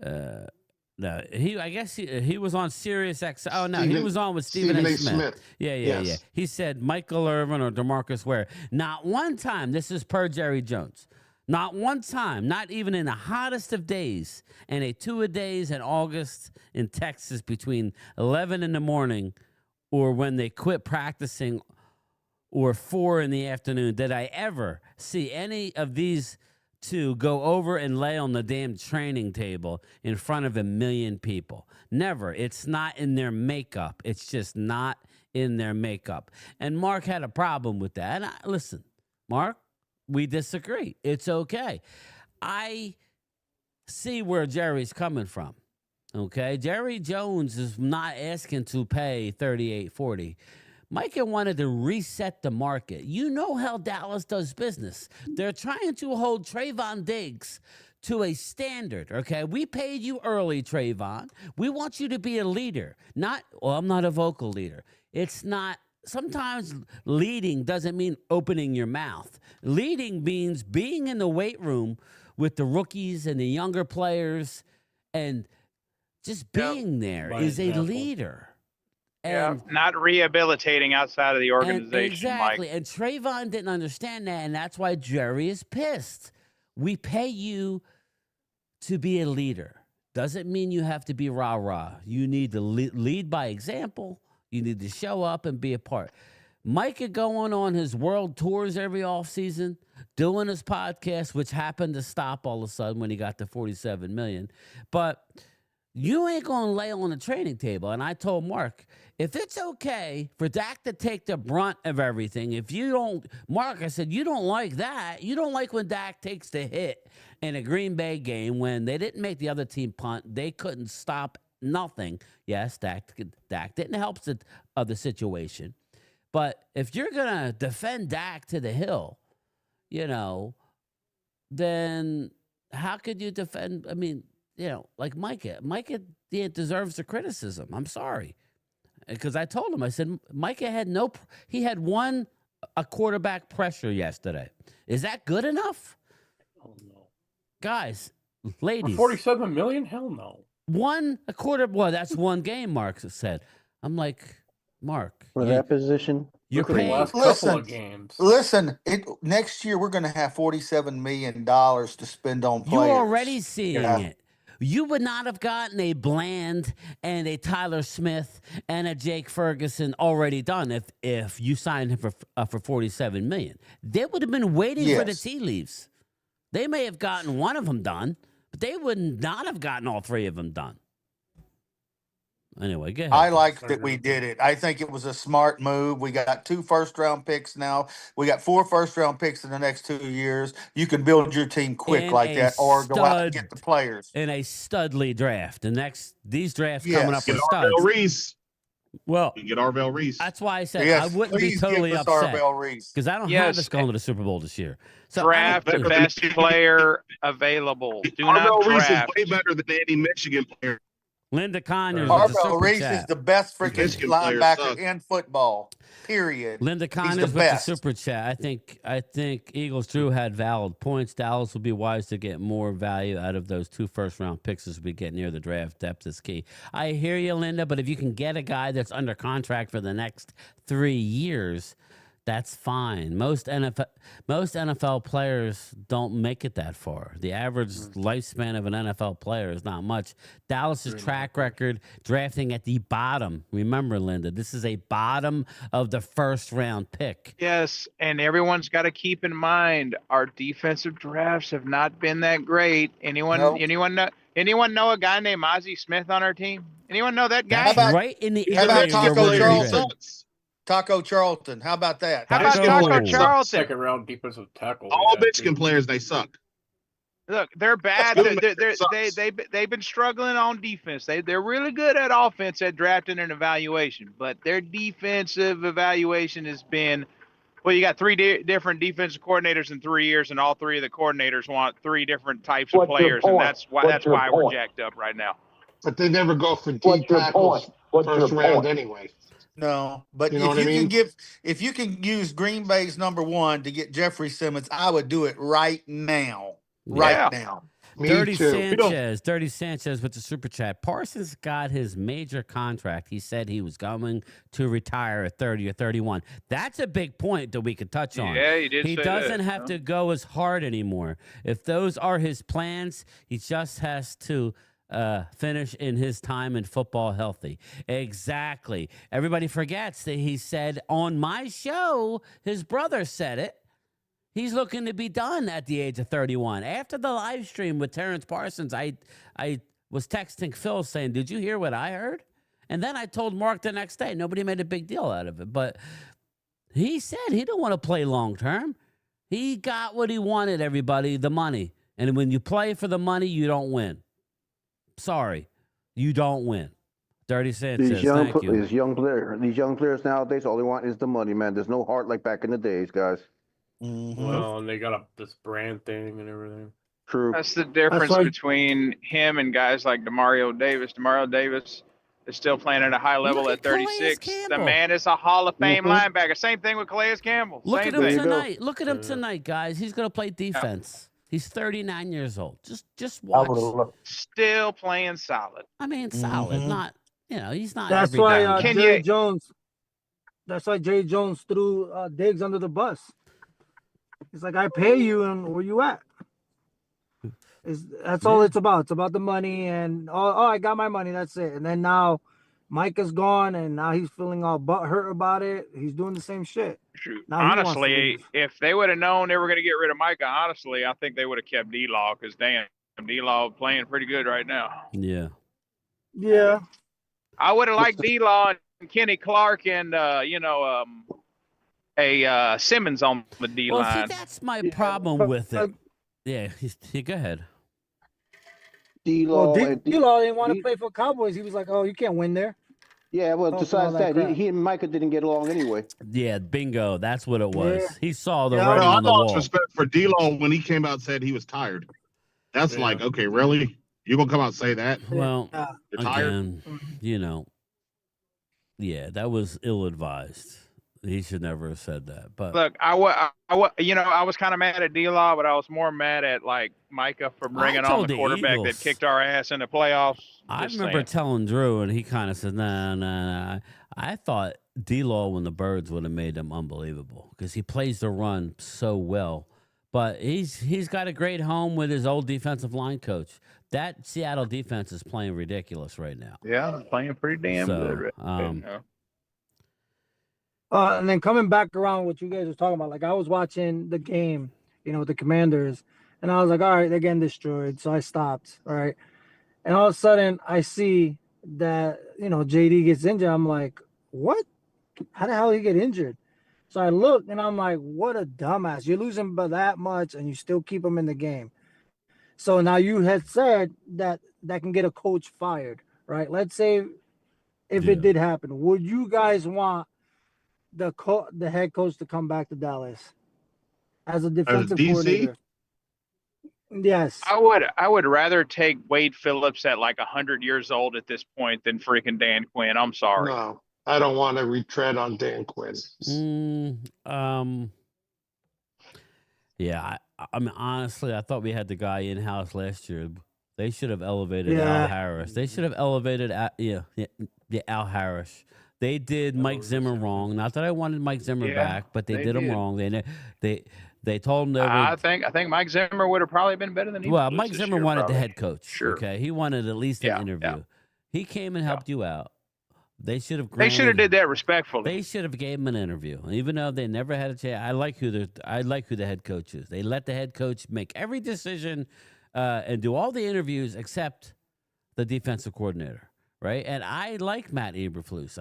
I guess he was on Sirius X. Oh no, he was on with Stephen A. Smith. Yeah. He said Michael Irvin or DeMarcus Ware. Not one time. This is per Jerry Jones. Not one time, not even in the hottest of days, and a 2-a-days in August in Texas between 11 in the morning or when they quit practicing or 4 in the afternoon, did I ever see any of these two go over and lay on the damn training table in front of 1 million people. Never. It's not in their makeup. It's just not in their makeup. And Mark had a problem with that. And listen, Mark, we disagree. It's okay. I see where Jerry's coming from. Okay? Jerry Jones is not asking to pay $38.40. Micah wanted to reset the market. You know how Dallas does business. They're trying to hold Trayvon Diggs to a standard, okay? We paid you early, Trayvon. We want you to be a leader. I'm not a vocal leader. It's not, sometimes leading doesn't mean opening your mouth. Leading means being in the weight room with the rookies and the younger players and just being there is a leader. And not rehabilitating outside of the organization. Exactly. Mike. And Trayvon didn't understand that, and that's why Jerry is pissed. We pay you to be a leader. Doesn't mean you have to be rah-rah. You need to lead by example. You need to show up and be a part. Micah going on his world tours every offseason, doing his podcast, which happened to stop all of a sudden when he got to $47 million. But you ain't going to lay on the training table. And I told Mark, if it's okay for Dak to take the brunt of everything, if you don't, Mark, I said, you don't like that. You don't like when Dak takes the hit in a Green Bay game when they didn't make the other team punt. They couldn't stop nothing. Yes, Dak didn't help the situation. But if you're going to defend Dak to the hill, then how could you defend? I mean, like Micah. Micah deserves the criticism. I'm sorry. Because I told him, I said, Micah had he had a quarterback pressure yesterday. Is that good enough? Oh, no. Guys, ladies. 47 million? Hell no. A quarter. Well, that's one game, Mark said. I'm like, Mark. For that position? You're Look at the paying. last couple of games. Listen, next year we're going to have $47 million to spend on players. You're already seeing it. You would not have gotten a Bland and a Tyler Smith and a Jake Ferguson already done if you signed him for $47 million. They would have been waiting for the tea leaves. They may have gotten one of them done, but they would not have gotten all three of them done. Anyway, go ahead. I like that we did it. I think it was a smart move. We got 2 first-round picks now. We got 4 first-round picks in the next 2 years. You can build your team quick like that, or go out and get the players in a studly draft. These drafts coming up with studs. Arvell Reese. Well, you get Arvell Reese. That's why I said I wouldn't be totally upset because I don't have us going to the Super Bowl this year. So draft the best player available. Do not Reese draft. is way better than any Michigan player. Linda Conyers. Arvell Reese is the best freaking linebacker in football. Period. Linda Connors with the super chat. I think Eagles Drew had valid points. Dallas will be wise to get more value out of those 2 first-round picks as we get near the draft. Depth is key. I hear you, Linda, but if you can get a guy that's under contract for the next 3 years, that's fine. Most NFL players don't make it that far. The average lifespan of an NFL player is not much. Dallas's track record drafting at the bottom. Remember, Linda, this is a bottom of the first-round pick. Yes, and everyone's got to keep in mind our defensive drafts have not been that great. Anyone know a guy named Ozzie Smith on our team? Anyone know that guy? Right in the how about area Taco Charlton? Taco Charlton. How about that? How about Taco Charlton? Second round defensive tackle. All Michigan players, they suck. Look, they're bad. They've been struggling on defense. They're really good at offense at drafting and evaluation, but their defensive evaluation has been. Well, you got 3 different defensive coordinators in 3 years, and all 3 of the coordinators want 3 different types of players, and that's why we're jacked up right now. But they never go for deep tackles first round anyway. No, but you know if you can use Green Bay's number 1 to get Jeffrey Simmons, I would do it right now. Right now. Dirty Sanchez with the super chat. Parsons got his major contract. He said he was going to retire at 30 or 31. That's a big point that we could touch on. Yeah, he did. He doesn't have to go as hard anymore. If those are his plans, he just has to finish in his time in football healthy. Exactly. Everybody forgets that he said on my show, his brother said it. He's looking to be done at the age of 31. After the live stream with Terrence Parsons, I was texting Phil saying, did you hear what I heard? And then I told Mark the next day. Nobody made a big deal out of it. But he said he didn't want to play long term. He got what he wanted, everybody, the money. And when you play for the money, you don't win. Sorry, you don't win. Dirty Sanchez, thank you. These young players nowadays, all they want is the money, man. There's no heart like back in the days, guys. Mm-hmm. Well, and they got this brand thing and everything. True. That's the difference between him and guys like Demario Davis. Demario Davis is still playing at a high level at 36. The man is a Hall of Fame linebacker. Same thing with Calais Campbell. Look Same at him thing. tonight. Look at him tonight, guys. He's going to play defense. He's 39 years old. Just watch. Still playing solid. I mean, solid. Not, he's not. That's why Jerry Jones. That's why Jerry Jones threw Diggs under the bus. He's like, I pay you, and where you at? That's all it's about. It's about the money, and I got my money. That's it. And then now, Micah's gone, and now he's feeling all butthurt about it. He's doing the same shit. Honestly, if they would have known they were going to get rid of Micah, honestly, I think they would have kept D-Law because damn, D-Law playing pretty good right now. Yeah. Yeah. I would have liked D-Law and Kenny Clark and Simmons on the D line. Well, see, that's my problem with it. Yeah, go ahead. D-Law didn't want to play for Cowboys. He was like, "Oh, you can't win there." Yeah, well, besides that, he and Micah didn't get along anyway. Yeah, bingo. That's what it was. Yeah. He saw the writing I on the wall. lost respect for D-Law when he came out and said he was tired. That's like, okay, really? You gonna come out and say that? Well, You're tired? again, you know, yeah, that was ill-advised. He should never have said that. But look, I was kind of mad at D-Law, but I was more mad at like Micah for bringing on the quarterback that kicked our ass in the playoffs. I remember telling Drew, and he kind of said, nah. I thought D-Law when the Birds would have made them unbelievable because he plays the run so well. But he's got a great home with his old defensive line coach. That Seattle defense is playing ridiculous right now. Yeah, playing pretty damn good right now. And then coming back around what you guys were talking about, like I was watching the game, with the Commanders, and I was like, all right, they're getting destroyed. So I stopped, all right. And all of a sudden I see that, JD gets injured. I'm like, what? How the hell did he get injured? So I look and I'm like, what a dumbass. You're losing by that much and you still keep him in the game. So now you had said that can get a coach fired, right? Let's say if it did happen, would you guys want the head coach to come back to Dallas as a defensive coordinator? Yes. I would rather take Wade Phillips at like 100 years old at this point than freaking Dan Quinn. I'm sorry. No, I don't want to retread on Dan Quinn. Yeah, I mean, honestly, I thought we had the guy in-house last year. They should have elevated Al Harris. They should have elevated Al Harris. They did Mike Zimmer wrong. Not that I wanted Mike Zimmer back, but they did him wrong. They told him I think Mike Zimmer would have probably been better than he. Well, Mike Zimmer wanted the head coach. Sure. Okay, he wanted at least an interview. Yeah. He came and helped you out. They should have. They should have did that respectfully. They should have gave him an interview, even though they never had a chance. I like who the head coach is. They let the head coach make every decision and do all the interviews except the defensive coordinator. Right, and I like Matt Eberflus.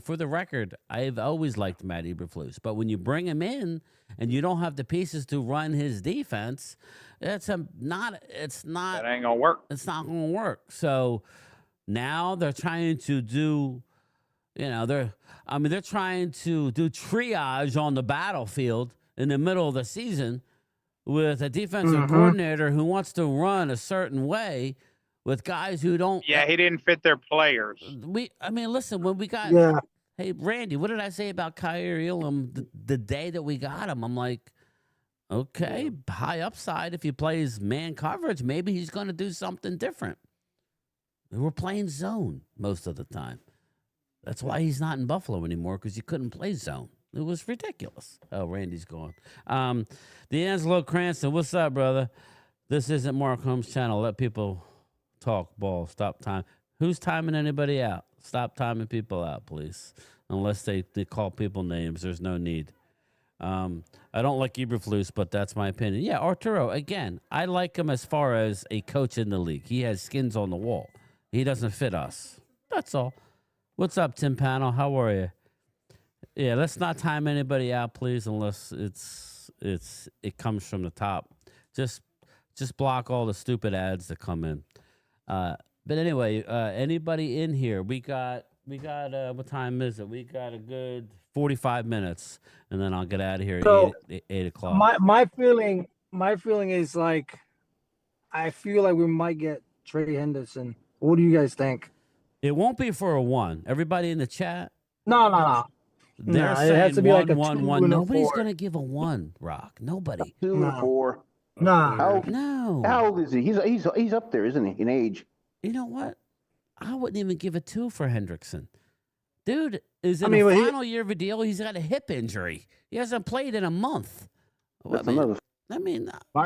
For the record, I've always liked Matt Eberflus. But when you bring him in and you don't have the pieces to run his defense, That ain't gonna work. It's not gonna work. So now they're trying to do, they're trying to do triage on the battlefield in the middle of the season with a defensive coordinator who wants to run a certain way with guys who don't. Yeah, he didn't fit their players. Listen, when we got, hey, Randy, what did I say about Kyrie Elam the day that we got him? I'm like, okay, high upside. If he plays man coverage, maybe he's going to do something different. We're playing zone most of the time. That's why he's not in Buffalo anymore, because you couldn't play zone. It was ridiculous. Oh, Randy's gone. D'Angelo Cranston, what's up, brother? This isn't Mark Holmes' channel. Let people talk ball. Stop time. Who's timing anybody out? Stop timing people out, please. Unless they call people names. There's no need. I don't like Eberflus, but that's my opinion. Yeah, Arturo, again, I like him as far as a coach in the league. He has skins on the wall. He doesn't fit us. That's all. What's up, Tim Panel? How are you? Yeah, let's not time anybody out, please, unless it comes from the top. Just block all the stupid ads that come in. But anyway, anybody in here? We got what time is it? We got a good 45 minutes, and then I'll get out of here at 8 o'clock. My feeling is like, I feel like we might get Trey Henderson. What do you guys think? It won't be for a 1. Everybody in the chat? No. They're saying it has to be like a 1. Nobody's going to give a 1, Rock. Nobody. 2 and 4. No. How old is he? He's up there, isn't he, in age? You know what? I wouldn't even give a 2 for Hendrickson. Dude is in the final year of a deal. He's got a hip injury. He hasn't played in a month. My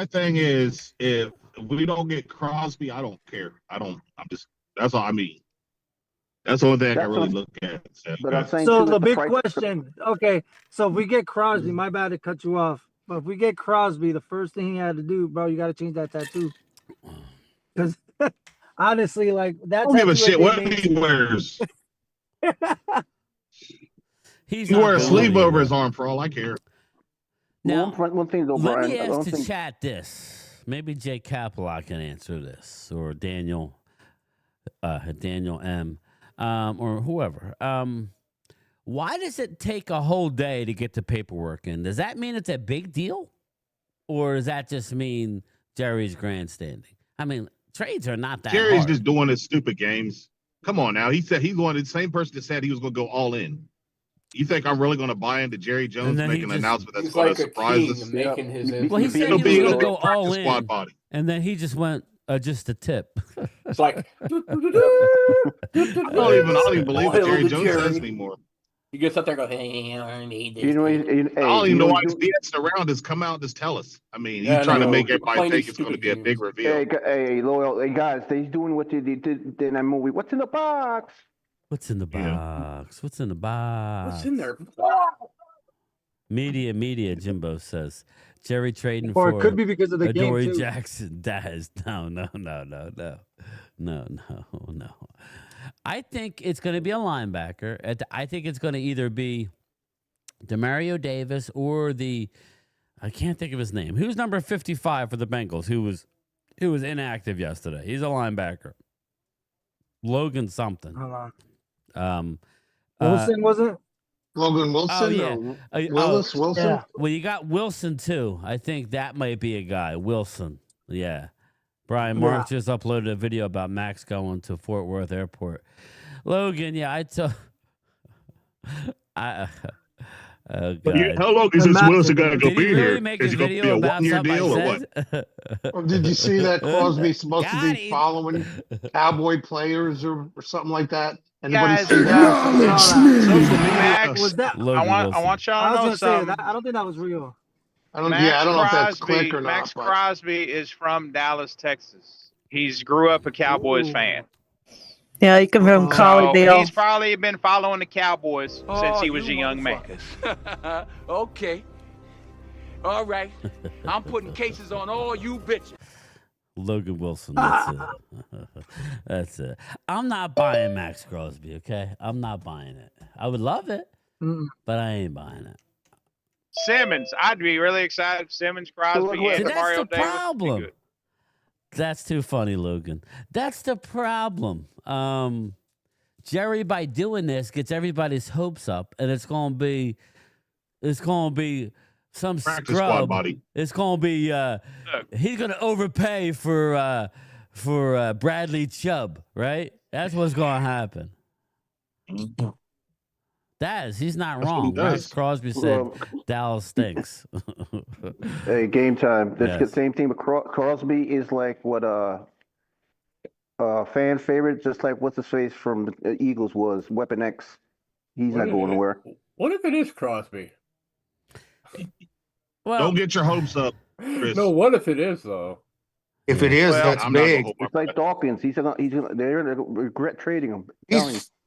thing is, if we don't get Crosby, I don't care. That's all I mean. That's the only thing I can really look at. So the big question, okay, so if we get Crosby, my bad to cut you off, but if we get Crosby, the first thing he had to do, bro, you got to change that tattoo. Because honestly, like, that's. I don't give a shit what he wears. He wears a sleeve over his arm for all I care. Now, one thing though, let Brian, me ask to chat this. Maybe Jay Kapla can answer this, or Daniel M, or whoever. Why does it take a whole day to get the paperwork in? Does that mean it's a big deal, or does that just mean Jerry's grandstanding? I mean, Trades are not that Jerry's hard. just doing his stupid games. Come on now. He said he's going to the same person that said he was going to go all in. You think I'm really going to buy into Jerry Jones making an announcement that's going to surprise us? Making his Well, he said he was going to go all in, body. and then he just went just a tip. It's like I don't even believe what Jerry Jones says anymore. He gets up there and goes, hey, I need this. I don't even know why he's dancing around. Just come out and just tell us. I mean, he's trying to make everybody think it's going to be a big reveal. Hey, loyal, hey guys, he's doing what they did in that movie. What's in the box? What's in the box? What's in the box? What's in there? Media, Jimbo says. Jerry trading Or for it could be because of the game, Adoree too. Jackson. Daz. No. I think it's going to be a linebacker. I think it's going to either be Demario Davis or I can't think of his name. Who's number 55 for the Bengals? Who was inactive yesterday? He's a linebacker. Logan something. Hold on. Wilson, was it? Logan Wilson? Oh, yeah. Willis? Wilson? Yeah. Well, you got Wilson, too. I think that might be a guy. Wilson. Yeah. Brian Mark just uploaded a video about Max going to Fort Worth Airport. Logan, yeah, oh, God. How long is this Wilson going to go be here? Make Is a it going to be video a about one-year something deal I or said? Or did you see that Crosby's supposed to Got be him. following Cowboy players or something like that? Anybody Guys, see that? Max, Was that? I want y'all I to know was gonna say something. I don't think that was real. I don't know if that's click or not. Max but- Crosby is from Dallas, Texas. He's grew up a Cowboys fan. Yeah, you can from So Colleyville. he's probably been following the Cowboys since he was a young man. Okay. All right. I'm putting cases on all you bitches. Logan Wilson. That's it. That's it. I'm not buying Max Crosby, okay? I'm not buying it. I would love it, but I ain't buying it. Simmons, I'd be really excited if Simmons, Crosby, and That's Mario the Davis. problem. That's too funny, Logan. That's the problem. Jerry, by doing this, gets everybody's hopes up, and it's gonna be some Practice scrub. squad body. It's gonna be he's gonna overpay for Bradley Chubb, right? That's what's gonna happen. He's not wrong. Max Crosby said Dallas stinks. Hey, game time. That's Yes. the same thing with Crosby is like what fan favorite, just like what's his face from the Eagles was Weapon X. He's not going nowhere. What if it is Crosby? Well, don't get your hopes up, Chris. No, what if it is though? If it is, that's big. It's like Dawkins. They're gonna regret trading him.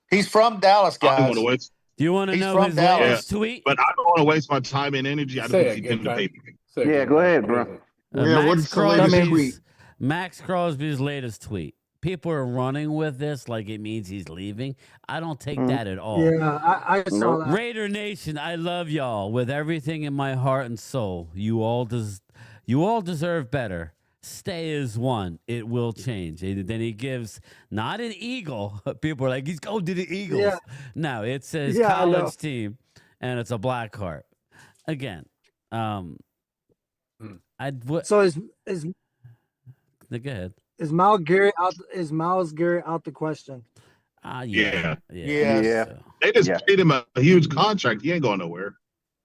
He's from Dallas, I don't guys. want to waste. Do you want to He's know from his Dallas. latest tweet? But I don't want to waste my time and energy. I don't see pen to paper. Yeah, go ahead, bro. What's the latest tweet? Max Crosby's latest tweet. People are running with this like it means he's leaving. I don't take that at all. Yeah, I saw that. Raider Nation, I love y'all with everything in my heart and soul. You all deserve better. Stay as one. It will change. And then he gives not an eagle. People are like, he's going to the Eagles. Yeah. No, it says Yeah, I know. college team, and it's a black heart. Again, So is go ahead. is Miles Garrett out? Is Miles Garrett out the question? Yeah. Yeah. They just paid him a huge contract. He ain't going nowhere.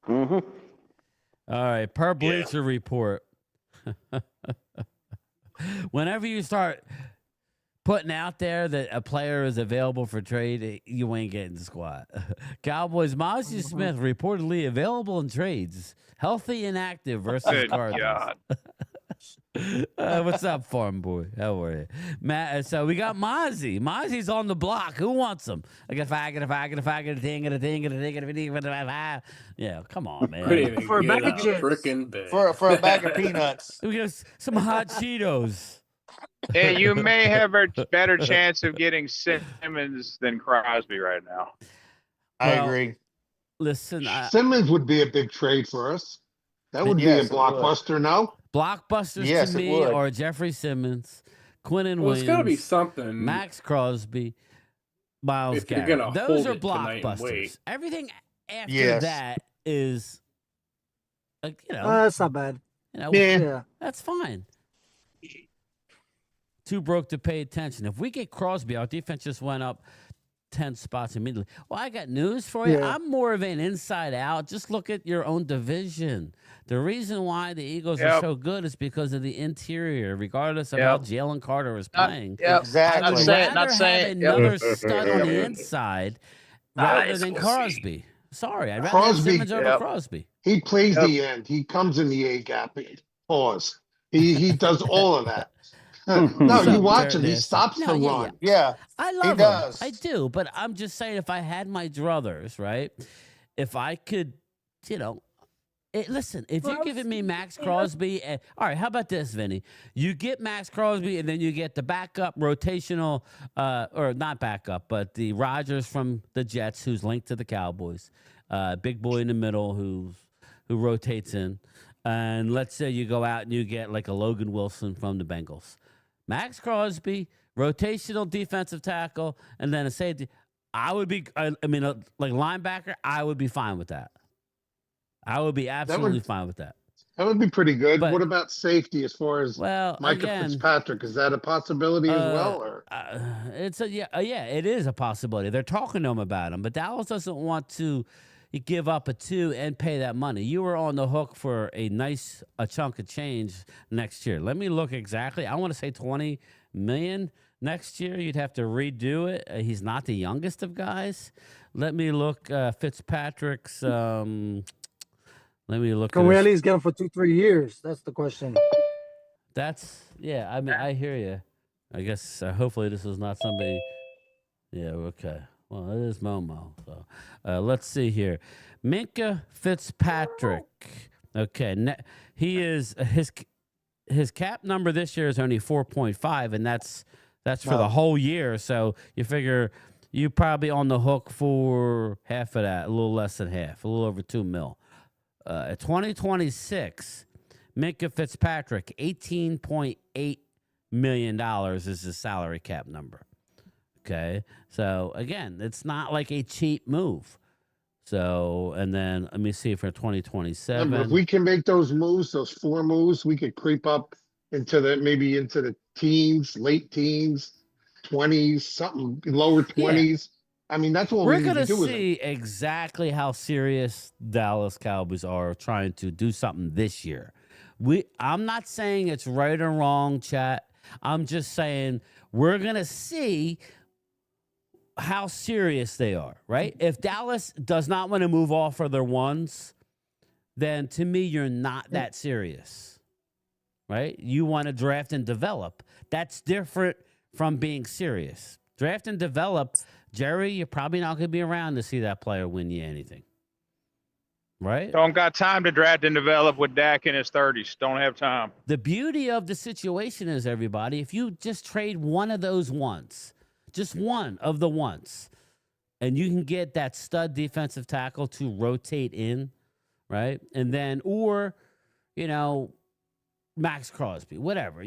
Mm-hmm. All right, per Bleacher Report. Whenever you start putting out there that a player is available for trade, you ain't getting the squad. Cowboys, Mozzie Smith reportedly available in trades. Healthy and active versus Good Cardinals. What's up, farm boy? How are you, Matt? So we got Mozzie. Mozzie's on the block. Who wants him? Like a faggot, a thing, and a thing, and a thing, and a thing. Yeah, come on, man. For a bag of chips. For a bag of peanuts. We got some hot Cheetos. And you may have a better chance of getting Simmons than Crosby right now. I agree. Listen, Simmons would be a big trade for us. That would be a blockbuster, no? Blockbusters to me are Jeffrey Simmons, Quinnen Williams. It's got to be something. Max Crosby, Miles If you're Garrett. gonna Those hold are it tonight and blockbusters. wait. Everything after that is, That's not bad. You know, Yeah. that's fine. too broke to pay attention. If we get Crosby, our defense just went up 10 spots immediately. Well, I got news for you. Yeah. I'm more of an inside out. Just look at your own division. The reason why the Eagles are so good is because of the interior, regardless of how Jalen Carter is playing. Exactly. I would rather have another stud on the inside rather than Crosby. Sorry, I'd rather have Simmons over Crosby. He plays the end. He comes in the A gap. Pause. He does all of that. No, you watch him. He stops the run. Yeah, I love does. him. I do, but I'm just saying, if I had my druthers, right? If I could, listen, if you're giving me Max Crosby, all right, how about this, Vinny? You get Max Crosby, and then you get the backup rotational, or not backup, but the Rodgers from the Jets, who's linked to the Cowboys, big boy in the middle who rotates in, and let's say you go out and you get like a Logan Wilson from the Bengals. Max Crosby, rotational defensive tackle, and then a safety. I would be, like linebacker, I would be fine with that. I would be absolutely fine with that. That would be pretty good. But what about safety as far as Micah Fitzpatrick? Is that a possibility as well? Or? It is a possibility. They're talking to him about him, but Dallas doesn't want to give up a 2 and pay that money. You were on the hook for a chunk of change next year. Let me look exactly. I want to say $20 million next year. You'd have to redo it. He's not the youngest of guys. Let me look. Fitzpatrick's. Let me look. Can we at least get him for 2-3 years? That's the question. I mean, I hear you. I guess hopefully this is not somebody. Yeah. Okay. Well, it is Momo. So let's see here. Minkah Fitzpatrick. Okay. He is his cap number this year is only 4.5, and that's for the whole year. So you figure you probably on the hook for half of that, a little less than half, a little over $2 million. 2026, Minkah Fitzpatrick, $18.8 million is his salary cap number. Okay, so again, it's not like a cheap move. So, and then let me see for 2027. If we can make those moves, those 4 moves, we could creep up into the teens, late teens, 20s, something lower 20s. I mean, that's what we're we need to do. We're going to see exactly how serious Dallas Cowboys are trying to do something this year. I'm not saying it's right or wrong, chat. I'm just saying we're going to see how serious they are, right? If Dallas does not want to move off of their ones, then to me, you're not that serious, right? You want to draft and develop. That's different from being serious. Draft and develop, Jerry, you're probably not going to be around to see that player win you anything, right? Don't got time to draft and develop with Dak in his 30s. Don't have time. The beauty of the situation is, everybody, if you just trade one of those ones, just one of the ones, and you can get that stud defensive tackle to rotate in, right? And then, or, Max Crosby, whatever.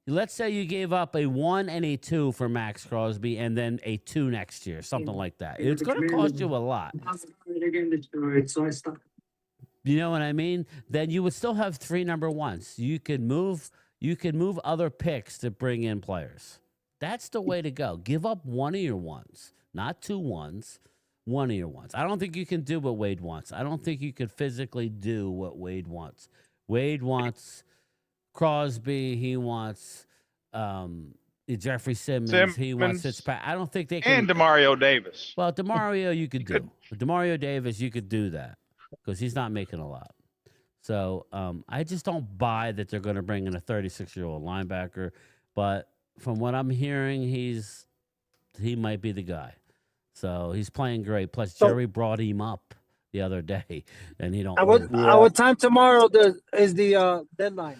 Let's say you gave up a 1 and a 2 for Max Crosby and then a 2 next year, something like that. It's going to cost you a lot. You know what I mean? Then you would still have 3 number 1s. You could move other picks to bring in players. That's the way to go. Give up 1 of your 1s, not 2 1s, 1 of your 1s. I don't think you can do what Wade wants. I don't think you could physically do what Wade wants. Wade wants Crosby. He wants Jeffrey Simmons. He wants Fitzpatrick. I don't think they can. And DeMario Davis. Well, DeMario you could do. DeMario Davis, you could do that because he's not making a lot. So I just don't buy that they're going to bring in a 36-year-old linebacker. But from what I'm hearing, he might be the guy. So he's playing great. Plus, Jerry brought him up the other day, and he don't. What time tomorrow is the deadline?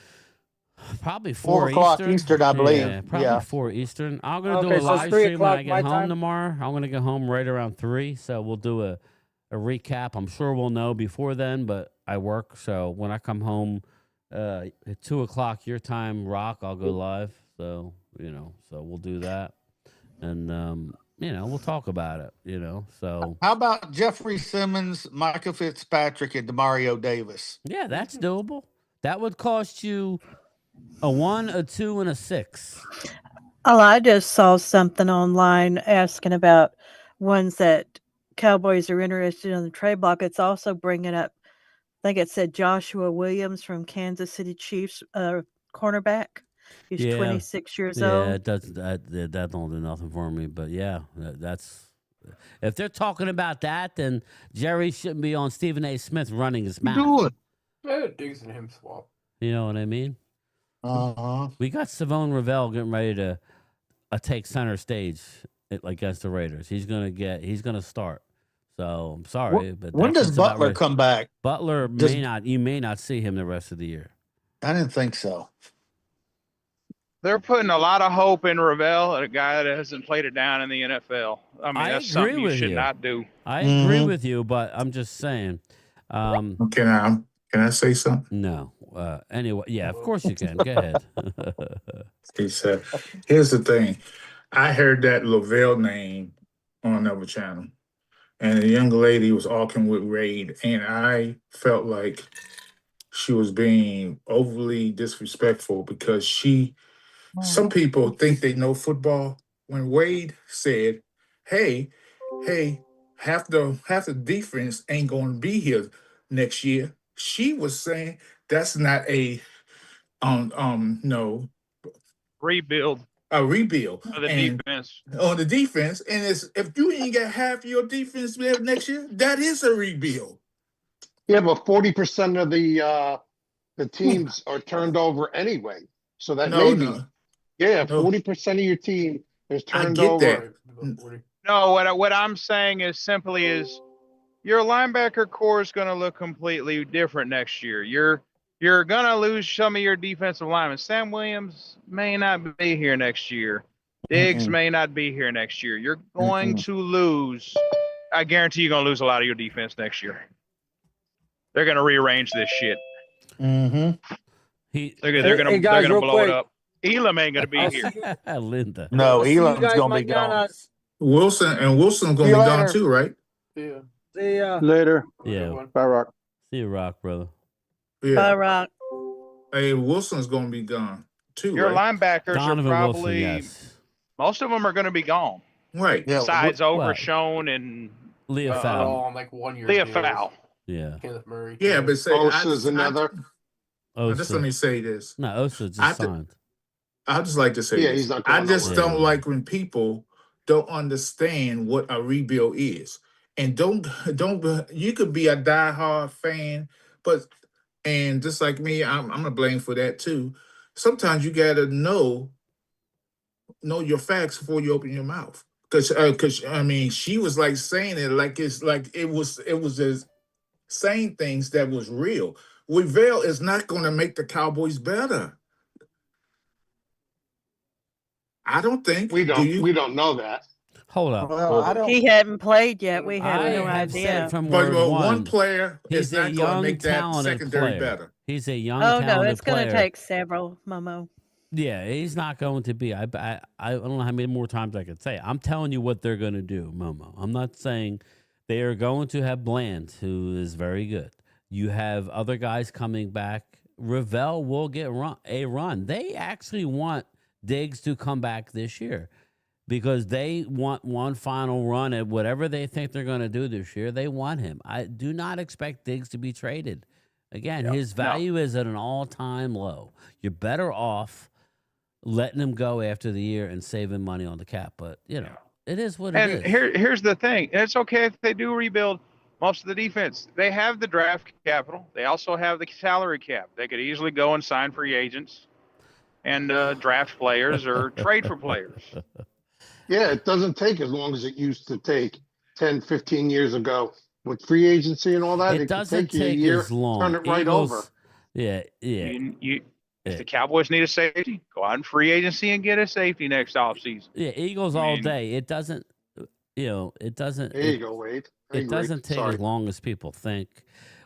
Probably 4 Eastern, I believe. Yeah, probably 4 Eastern. I'm going to do a live stream when I get home tomorrow. I'm going to get home right around 3, so we'll do a recap. I'm sure we'll know before then, but I work, so when I come home at 2 o'clock your time, Rock, I'll go live. So, so we'll do that. And, we'll talk about it, so. How about Jeffrey Simmons, Micah Fitzpatrick, and DeMario Davis? Yeah, that's doable. That would cost you A 1, a 2, and a 6. Oh, I just saw something online asking about ones that Cowboys are interested in the trade block. It's also bringing up, I think it said Joshua Williams from Kansas City Chiefs, cornerback. He's Yeah. 26 years Yeah, old. it does that don't do nothing for me, but yeah, that's if they're talking about that, then Jerry shouldn't be on Stephen A. Smith running his mouth. Yeah, Diggs and him swap. You know what I mean? Uh-huh. We got Savone Ravel getting ready to take center stage against the Raiders. He's gonna start. So I'm sorry, but When that's does just about Butler right. come back? Butler you may not see him the rest of the year. I didn't think so. They're putting a lot of hope in Ravel, a guy that hasn't played it down in the NFL. I mean, that's something you should not do. I agree with you, but I'm just saying. Can I say something? No. Anyway, yeah, of course you can. Go ahead. He said, here's the thing. I heard that Lavelle name on another channel, and a young lady was arguing with Raid, and I felt like she was being overly disrespectful because some people think they know football. When Wade said, hey, half the defense ain't going to be here next year, she was saying that's not a no Rebuild. A rebuild Of the defense. on the defense, and it's if you ain't got half your defense there next year, that is a rebuild. Yeah, but 40% of the teams are turned over anyway. So that No. 40% of your team is turned I get over. that. No, what I'm saying is simply is your linebacker core is going to look completely different next year. You're going to lose some of your defensive linemen. Sam Williams may not be here next year. Diggs may not be here next year. You're going to lose. I guarantee you're going to lose a lot of your defense next year. They're going to rearrange this shit. Mm-hmm. They're going to blow it up. Elam ain't going to be here. Linda. No, Elam's going to be gone. Wilson's going to be gone too, right? Yeah. See ya. Later. Yeah. Bye, Rock. See you, Rock, brother. Yeah. Bye, Rock. Hey, Wilson's going to be gone too, Your right? linebackers Donovan are probably Wilson, yes. most of them are going to be gone. Right. Besides Overshone and Leah All Fowl. on like 1 year. Leah deals. Fowl. Yeah. Kenneth Murray. Yeah, but say Osa's another. just let me say this. No, Osa just signed. I just like to say Yeah, this. he's not I going just nowhere. don't like when people don't understand what a rebuild is. And don't you could be a diehard fan, and just like me, I'm gonna blame for that too. Sometimes you gotta know your facts before you open your mouth. Because I mean, she was like saying it like it was just saying things that was real. Ravel is not going to make the Cowboys better. I don't think We don't know that. Hold up. Well, He hadn't played yet. We have I no have idea. said from But word one player is he's a not going to young, make that talented secondary player. better. He's a young, Oh, talented no, it's going player. to take several, Momo. Yeah, he's not going to be. I don't know how many more times I could say it. I'm telling you what they're going to do, Momo. I'm not saying they are going to have Bland, who is very good. You have other guys coming back. Ravel will get a run. They actually want Diggs to come back this year because they want one final run at whatever they think they're going to do this year. They want him. I do not expect Diggs to be traded. Again, his value is at an all-time low. You're better off letting him go after the year and saving money on the cap. But, it is what it is. And here's the thing. It's okay if they do rebuild most of the defense. They have the draft capital. They also have the salary cap. They could easily go and sign free agents and draft players or trade for players. Yeah, it doesn't take as long as it used to take 10, 15 years ago with free agency and all that. It doesn't could take you a take year, as long. turn it right Eagles- over. Yeah. If the Cowboys need a safety, go out in free agency and get a safety next offseason. Yeah, Eagles all day. It doesn't, it doesn't. There you go, Wade. I It agree. doesn't take Sorry. as long as people think.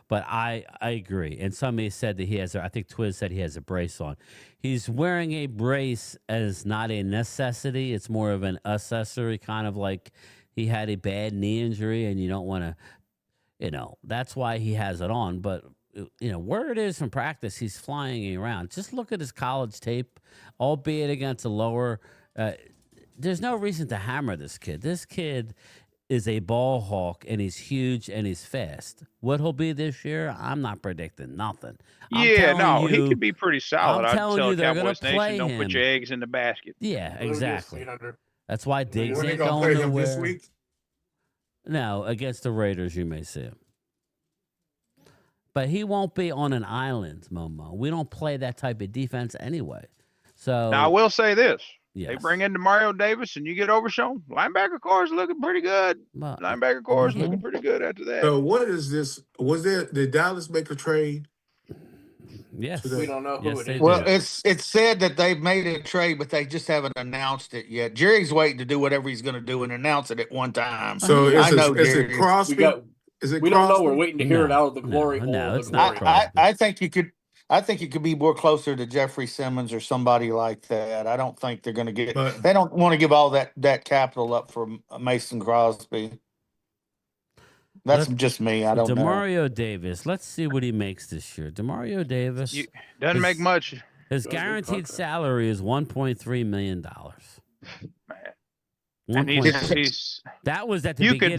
But I agree. And somebody said that he has, I think Twiz said he has a brace on. He's wearing a brace as not a necessity. It's more of an accessory, kind of like he had a bad knee injury and you don't want to, that's why he has it on. But where it is from practice, he's flying around. Just look at his college tape, albeit against a lower. There's no reason to hammer this kid. This kid is a ball hawk, and he's huge and he's fast. What he'll be this year, I'm not predicting nothing. Yeah, no, he could be pretty solid. I'm telling you, they're going to Cowboys play Nation, don't him. put your eggs in the basket. Yeah, exactly. That's why Diggs ain't gonna going play him nowhere. this week? No, against the Raiders, you may see him. But he won't be on an island, Momo. We don't play that type of defense anyway. So now I will say this. Yes. They bring in Mario Davis and you get overshown. Linebacker core is looking pretty good. Linebacker core is looking pretty good after that. So what is this? Did Dallas make a trade? Yes. We don't know who it is. Well, it's said that they've made a trade, but they just haven't announced it yet. Jerry's waiting to do whatever he's going to do and announce it at one time. So I know is Jerry. it Crosby? We don't know. We're waiting to hear it out of the glory hole. No, of it's the not glory. I think you could. I think you could be more closer to Jeffrey Simmons or somebody like that. I don't think they're going to get. They don't want to give all that capital up for Mason Crosby. That's just me. I don't know. Demario Davis. Let's see what he makes this year. Demario Davis doesn't make much. His guaranteed salary is $1.3 million. And he's that was at the you beginning.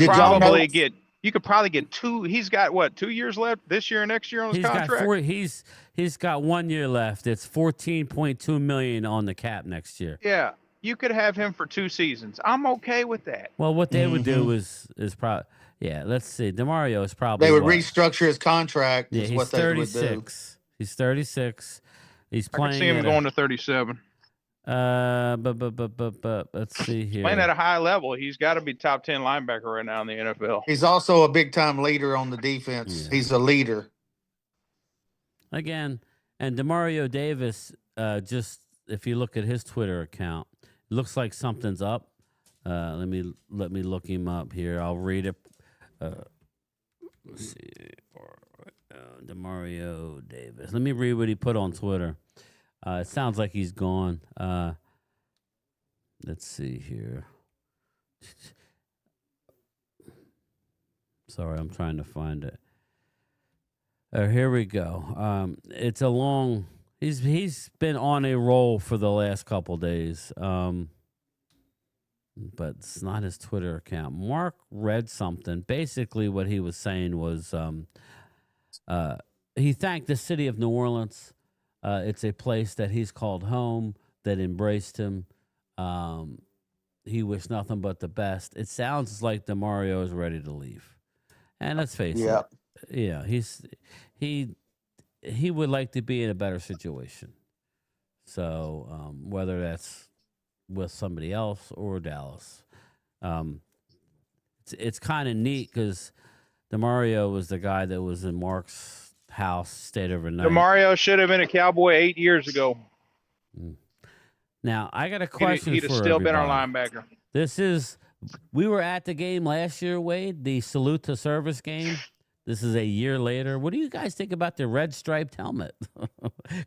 You could probably get two. He's got what, 2 years left this year and next year on his contract. He's got 1 year left. It's $14.2 million on the cap next year. Yeah, you could have him for 2 seasons. I'm okay with that. Well, what they would do is probably let's see. Demario is probably they would restructure his contract. Yeah, Is he's what they 36. would do. He's 36. He's I playing. can see him going to 37. But let's see here. Playing at a high level, he's got to be top 10 linebacker right now in the NFL. He's also a big time leader on the defense. Yeah. He's a leader. Again, and Demario Davis, just if you look at his Twitter account, it looks like something's up. Let me look him up here. I'll read it. Let's see. Demario Davis. Let me read what he put on Twitter. It sounds like he's gone. Let's see here. Sorry, I'm trying to find it. Here we go. It's a long. He's been on a roll for the last couple days. But it's not his Twitter account. Mark read something. Basically, what he was saying was he thanked the city of New Orleans. It's a place that he's called home, that embraced him. He wished nothing but the best. It sounds like Demario is ready to leave. And let's face it. Yeah, he would like to be in a better situation. So whether that's with somebody else or Dallas. It's kind of neat because Demario was the guy that was in Mark's house, stayed overnight. Demario should have been a Cowboy 8 years ago. Now, I got a question He'd for have still everybody. been our linebacker. We were at the game last year, Wade, the salute to service game. This is a year later. What do you guys think about the red striped helmet?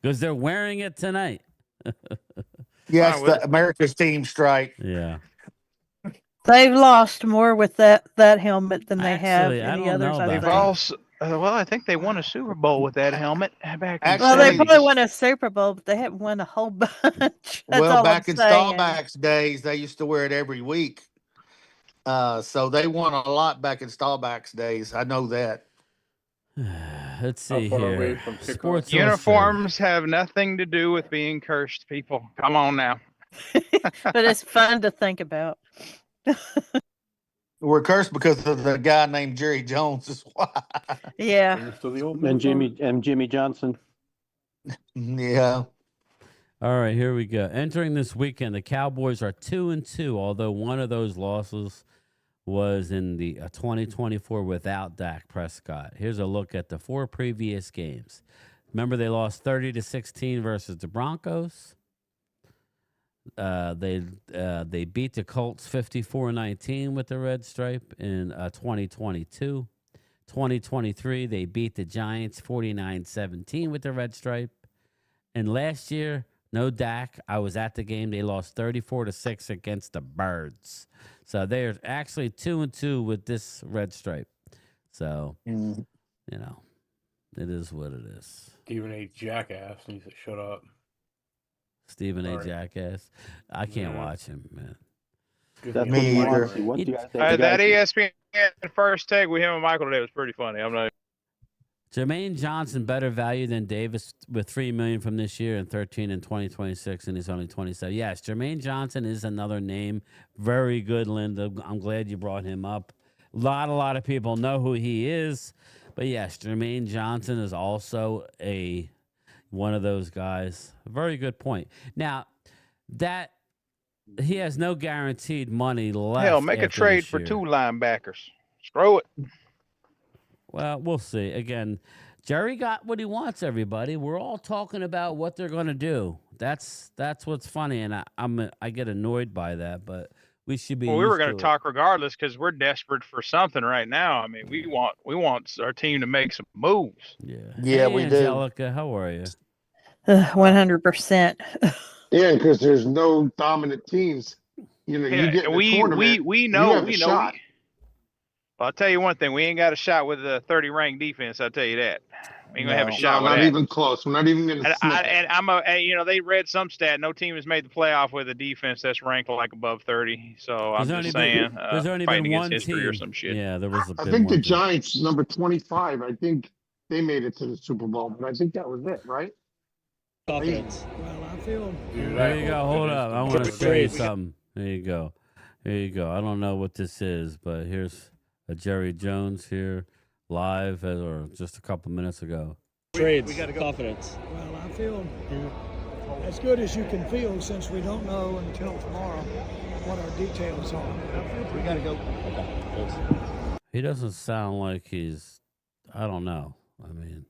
Because they're wearing it tonight. Yes, the America's team strike. Yeah. They've lost more with that helmet than they have Actually, I any don't others. know I about think. that. Also, well, I think they won a Super Bowl with that helmet back in Well, they the probably 70s. won a Super Bowl, but they haven't won a whole bunch. That's Well, all back I'm in saying. Staubach's days, they used to wear it every week. So they won a lot back in Staubach's days. I know that. Let's see far away here. from kickoff? Sports Uniforms have nothing to do with being cursed, people. Come on now. But it's fun to think about. We're cursed because of the guy named Jerry Jones. Is why. Yeah. And Jimmy Johnson. Yeah. All right, here we go. Entering this weekend, the Cowboys are 2-2, although one of those losses was in the 2024 without Dak Prescott. Here's a look at the 4 previous games. Remember, they lost 30-16 versus the Broncos. They beat the Colts 54-19 with the red stripe in 2022. 2023, they beat the Giants 49-17 with the red stripe. And last year, no Dak. I was at the game. They lost 34-6 against the Birds. So they're actually 2-2 with this red stripe. So, you know, it is what it is. Stephen A. Jackass needs to shut up. Stephen A. Sorry. Jackass. I can't watch him, man. That's what he wants. He wants you guys to. That ESPN first take with him and Michael today was pretty funny. I'm not. Jermaine Johnson better value than Davis with $3 million from this year and 13 in 2026, and he's only 27. Yes, Jermaine Johnson is another name. Very good, Linda. I'm glad you brought him up. A lot of people know who he is, but yes, Jermaine Johnson is also one of those guys. Very good point. Now that he has no guaranteed money left. Hell, make a trade for 2 linebackers. Screw it. Well, we'll see. Again, Jerry got what he wants, everybody. We're all talking about what they're going to do. That's what's funny, and I get annoyed by that, but we should be. Well, we were going to talk regardless because we're desperate for something right now. I mean, we want our team to make some moves. Yeah. Yeah, hey, we Angelica, how are you? 100%. Yeah, because there's no dominant teams. You know, you get in the tournament, we know. you have a shot. Well, I'll tell you one thing. We ain't got a shot with the 30 ranked defense. I'll tell you that. We ain't gonna have a shot with not that. even close. We're not even going to. They read some stat. No team has made the playoff with a defense that's ranked like above 30. So I'm just saying. There's only fighting been against one history team or some shit. Yeah, there was. I think the Giants, number 25. I think they made it to the Super Bowl, but I think that was it, right? Confidence. Well, I feel. There you go. Hold up. I want to show you something. There you go. Here you go. I don't know what this is, but here's a Jerry Jones here live or just a couple minutes ago. Trades. We gotta go. Confidence. Well, I feel as good as you can feel since we don't know until tomorrow what our details are. We got to go. Okay. He doesn't sound like he's, I don't know. I mean,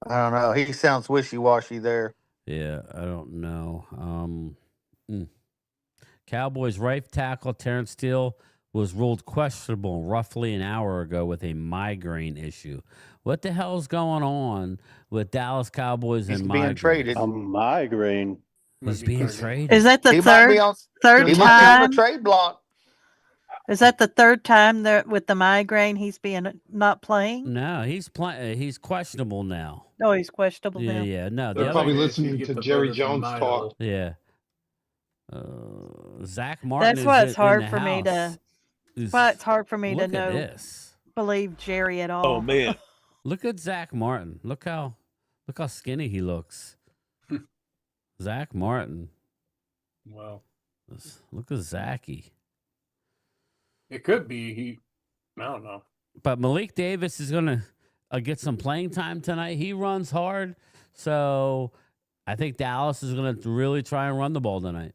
I don't know. He sounds wishy-washy there. Yeah, I don't know. Cowboys right tackle Terrence Steele was ruled questionable roughly an hour ago with a migraine issue. What the hell's going on with Dallas Cowboys and migraine? Being traded. A migraine. He's being traded. Is that the He third might be time? on the trade block. Is that the third time that with the migraine he's being not playing? No, he's playing. He's questionable now. Oh, he's questionable now. Yeah. No, They're probably listening to Jerry Jones talk. Yeah. Zach Martin. That's why it's hard for me to. Why it's hard for me to Look at know. This. Believe Jerry at all. Oh man. Look at Zach Martin. Look how skinny he looks. Zach Martin. Wow. Look at Zachy. It could be I don't know. But Malik Davis is going to get some playing time tonight. He runs hard. So I think Dallas is going to really try and run the ball tonight.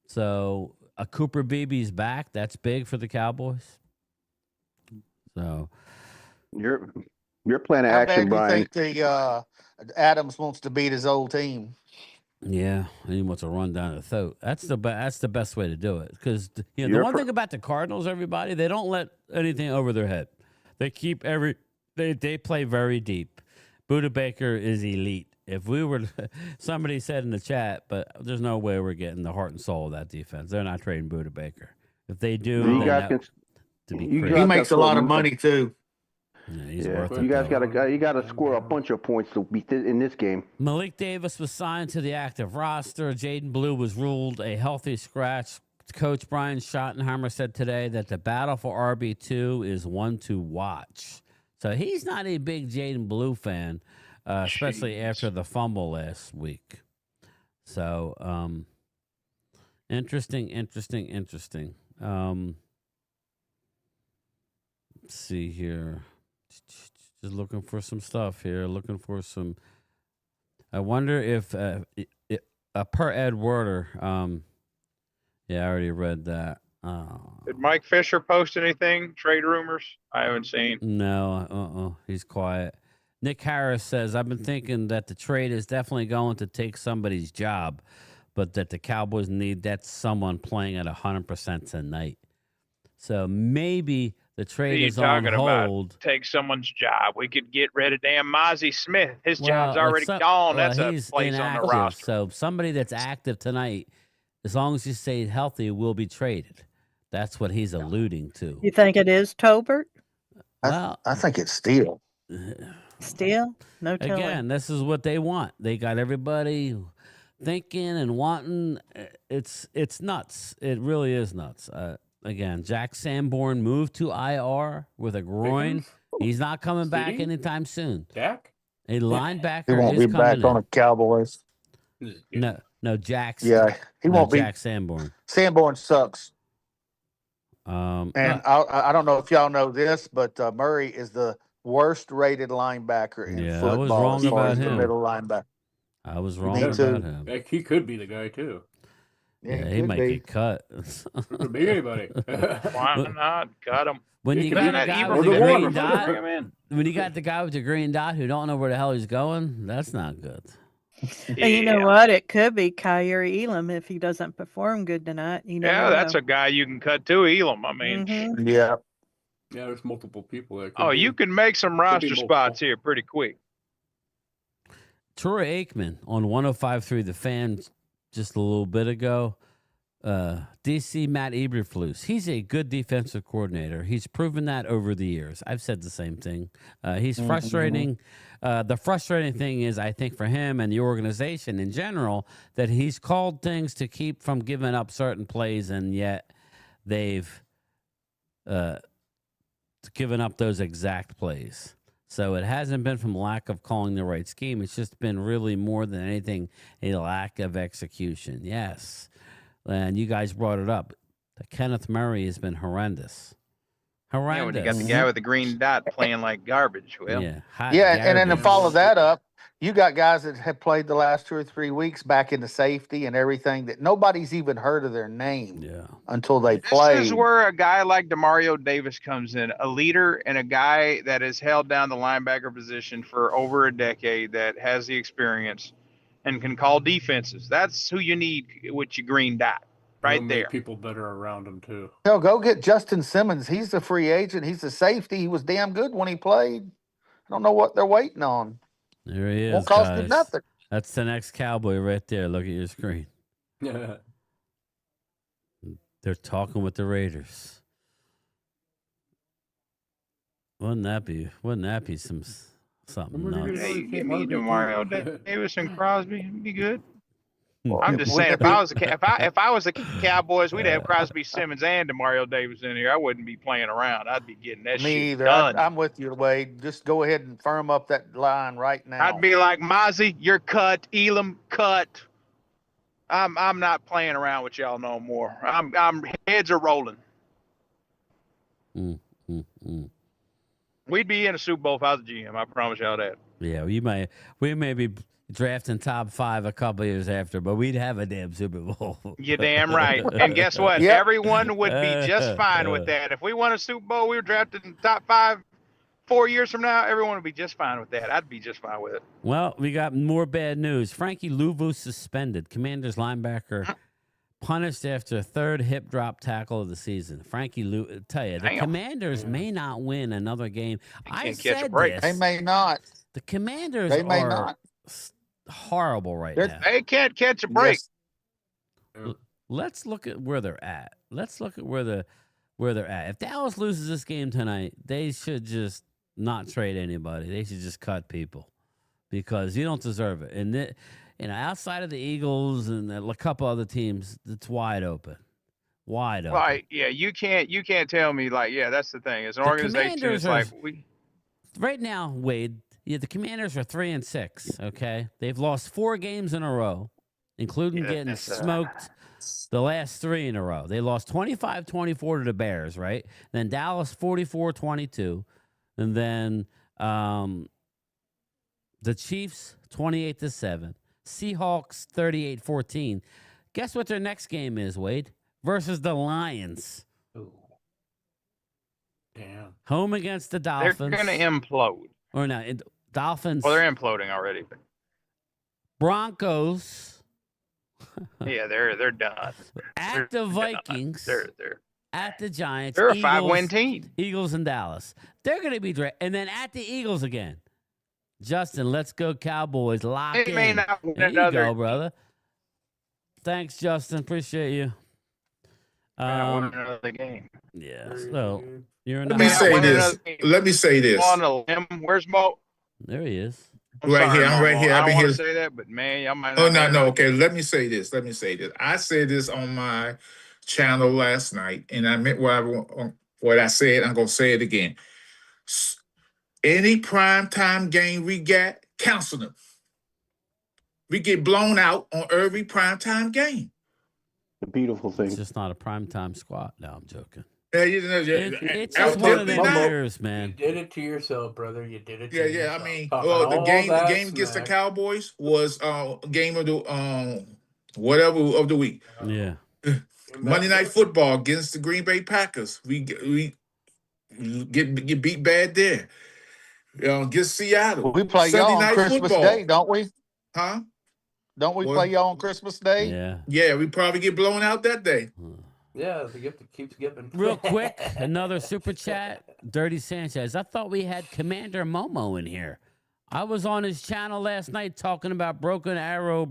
So a Cooper Beebe's back. That's big for the Cowboys. So Your plan of How action, bad do you Brian. think the Adams wants to beat his old team? yeah, he wants to run down the throat. That's the best way to do it. Because the one thing about the Cardinals, everybody, they don't let anything over their head. They keep they play very deep. Buda Baker is elite. If we were, somebody said in the chat, but there's no way we're getting the heart and soul of that defense. They're not trading Buda Baker. If they do, he makes a lot of money too. Yeah, he's worth it. You guys got to score a bunch of points to beat in this game. Malik Davis was signed to the active roster. Jaden Blue was ruled a healthy scratch. Coach Brian Schottenheimer said today that the battle for RB2 is one to watch. So he's not a big Jaden Blue fan, especially after the fumble last week. So interesting. Let's see here. Just looking for some stuff here. Looking for some. I wonder if per Ed Werder. Yeah, I already read that. Did Mike Fisher post anything? Trade rumors? I haven't seen. No, he's quiet. Nick Harris says, I've been thinking that the trade is definitely going to take somebody's job, but that the Cowboys need that someone playing at 100% tonight. So maybe the trade is on hold. Take someone's job. We could get rid of damn Mozzie Smith. His job's already gone. That's a place on the roster. So somebody that's active tonight, as long as you stay healthy, will be traded. That's what he's alluding to. You think it is Tobert? Well, I think it's Steele. Still, no telling. Again, this is what they want. They got everybody thinking and wanting. It's nuts. It really is nuts. Again, Jack Sanborn moved to IR with a groin. Pickens? He's not coming back Did he? anytime soon. Jack? A linebacker He won't is be coming back on in. the Cowboys. No, Jackson. Yeah, he not won't be. Jack Sanborn. Sanborn sucks. And I don't know if y'all know this, but Murray is the worst rated linebacker in Yeah, I football was wrong as far about as the him. middle linebacker. I was wrong Me about too. him. Heck, he could be the guy too. Yeah, he might get cut. Could be anybody. Why not? Cut him. When He you could got be a that guy evil with a guy. green Bring dot, him in. when you got the guy with the green dot who don't know where the hell he's going, that's not good. And you know what? It could be Kyrie Elam if he doesn't perform good tonight. You never Yeah, that's know. a guy you can cut too, Elam. I mean, Mhm. Yeah. Yeah, there's multiple people that could oh, be. you can make some roster multiple. spots here pretty quick. Troy Aikman on 105.3 The Fan just a little bit ago. DC Matt Eberflus. He's a good defensive coordinator. He's proven that over the years. I've said the same thing. He's frustrating. The frustrating thing is, I think, for him and the organization in general, that he's called things to keep from giving up certain plays, and yet they've given up those exact plays. So it hasn't been from lack of calling the right scheme. It's just been really more than anything a lack of execution. Yes. And you guys brought it up. Kenneth Murray has been horrendous. Horrendous. Yeah, when you got the guy with the green dot playing like garbage. Well, Yeah. And then to follow that up, you got guys that have played the last 2 or 3 weeks back into safety and everything that nobody's even heard of their name until they play. This is where a guy like Demario Davis comes in, a leader and a guy that has held down the linebacker position for over a decade, that has the experience and can call defenses. That's who you need with your green dot right He'll there. make people better around him too. Hell, go get Justin Simmons. He's a free agent. He's a safety. He was damn good when he played. I don't know what they're waiting on. There he is, Won't cost guys. him nothing. That's the next Cowboy right there. Look at your screen. Yeah. They're talking with the Raiders. Wouldn't that be something nuts? Hey, give me Demario Davis and Crosby. It'd be good. I'm just Wouldn't saying, it if I was the Cowboys, we'd have Crosby, Simmons, and Demario Davis in here. I wouldn't be playing around. I'd be getting that Me shit either. done. I'm with you, Wade. Just go ahead and firm up that line right now. I'd be like, Mozzie, you're cut. Elam, cut. I'm not playing around with y'all no more. I'm heads are rolling. We'd be in a Super Bowl if I was a GM. I promise y'all that. Yeah, we may be drafting top 5 a couple years after, but we'd have a damn Super Bowl. You're damn right. And guess what? Yep. Everyone would be just fine with that. If we won a Super Bowl, we were drafted in the top 5 4 years from now, everyone would be just fine with that. I'd be just fine with it. Well, we got more bad news. Frankie Louvu suspended. Commanders linebacker punished after third hip drop tackle of the season. Frankie Louvu, tell you, the Commanders may not win another game. I said this. They may not. The Commanders They may are not. horrible right now. They can't catch a break. Yes. Let's look at where they're at. Let's look at where they're at. If Dallas loses this game tonight, they should just not trade anybody. They should just cut people because you don't deserve it. And outside of the Eagles and a couple other teams, it's wide open. Wide open. Right. Yeah, you can't tell me that's the thing. As an organization, it's like right now, Wade, the Commanders are 3-6, okay? They've lost 4 games in a row, including getting smoked the last 3 in a row. They lost 25-24 to the Bears, right? Then Dallas 44-22. And then the Chiefs 28-7. Seahawks 38-14. Guess what their next game is, Wade? Versus the Lions. Ooh. Damn. Home against the Dolphins. They're going to implode. Or no, Dolphins. Well, they're imploding already. Broncos. Yeah, they're done. At the Vikings. They're at the Giants. They're a Eagles, 5-win team. Eagles and Dallas. They're going to be and then at the Eagles again. Justin, let's go Cowboys. Lock They in. may not win There you another go, brother. Thanks, Justin. Appreciate you. win another game. Yeah. So You're in Let the me hot say zone. this. Let me say this. On a limb. Where's Mo? There he is. I'm Right sorry, here. I'm right Momo. here. I I've don't been want here. to say that, but man, y'all might Oh not no, make no. another Okay, game. let me say this. Let me say this. I said this on my channel last night, and I meant what I said. I'm gonna say it again. Any primetime game we get, cancel them. We get blown out on every primetime game. The beautiful It's thing. just not a primetime squat. No, I'm joking. It's just After one of them midnight. years, man. You did it to yourself, brother. You did it to Yeah, yourself. I mean, Talking the all game that against the smack. Cowboys was game of the whatever of the week. Yeah. Monday Night Football against the Green Bay Packers. We get beat bad there. Against Seattle. We play Sunday y'all on Night Christmas Football. Day, don't we? Huh? Don't we What? play y'all on Christmas Day? Yeah. Yeah, we probably get blown out that day. Yeah, the gift keeps giving. Real quick, another super chat. Dirty Sanchez. I thought we had Commander Momo in here. I was on his channel last night talking about broken arrow.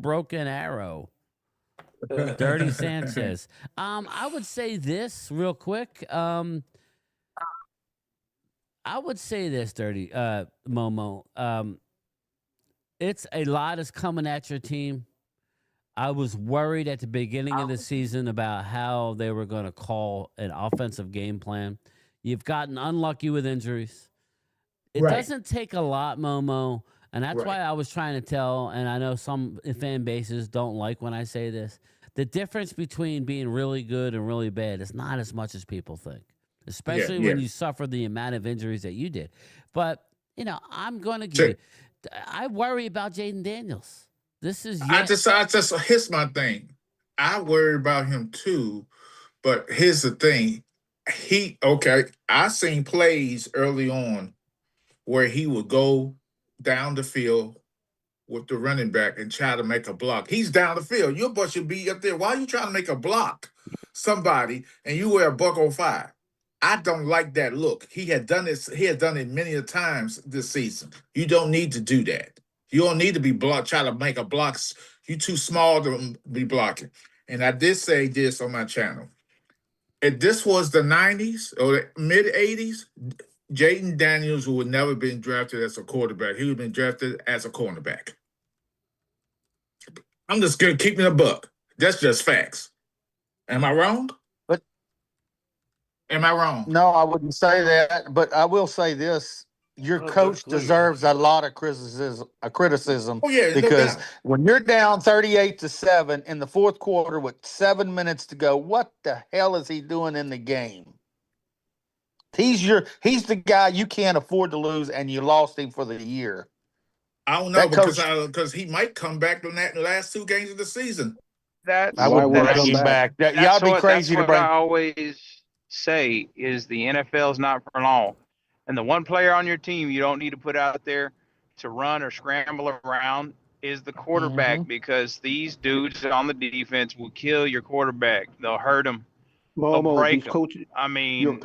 Dirty Sanchez. I would say this real quick. I would say this, Dirty Momo. It's a lot is coming at your team. I was worried at the beginning of the season about how they were going to call an offensive game plan. You've gotten unlucky with injuries. It doesn't take a lot, Momo, and that's why I was trying to tell, and I know some fan bases don't like when I say this, the difference between being really good and really bad is not as much as people think, especially when you suffer the amount of injuries that you did. But, I'm going to give you – I worry about Jaden Daniels. This is I just here's my thing. I worry about him too, but here's the thing. I seen plays early on where he would go down the field with the running back and try to make a block. He's down the field. Your butt should be up there. Why are you trying to make a block somebody and you wear a $105? I don't like that look. He had done this. He had done it many a times this season. You don't need to do that. You don't need to be try to make a block. You're too small to be blocking. And I did say this on my channel. If this was the 90s or the mid 80s, Jaden Daniels would never been drafted as a quarterback. He would have been drafted as a cornerback. I'm just going to keep me a buck. That's just facts. Am I wrong? Am I wrong? No, I wouldn't say that, but I will say this. Your coach deserves a lot of criticism. Oh, yeah, because no doubt. when you're down 38-7 in the fourth quarter with 7 minutes to go, what the hell is he doing in the game? He's the guy you can't afford to lose, and you lost him for the year. I don't know because he might come back in that last 2 games of the season. I would bring him back. Y'all be crazy to bring. I always say is the NFL is not for long, and the one player on your team you don't need to put out there to run or scramble around is the quarterback, because these dudes on the defense will kill your quarterback. They'll hurt him. They'll break him. I mean, your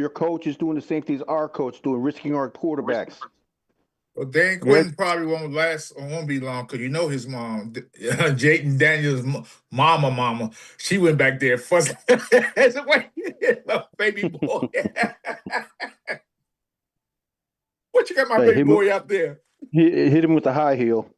coach is doing the same things our coach doing, risking our quarterbacks. Well, Dan Quinn probably won't be long because his mom, Jaden Daniels' mama, she went back there fussing. Baby boy. What you got my baby boy out there? Hit him with the high heel.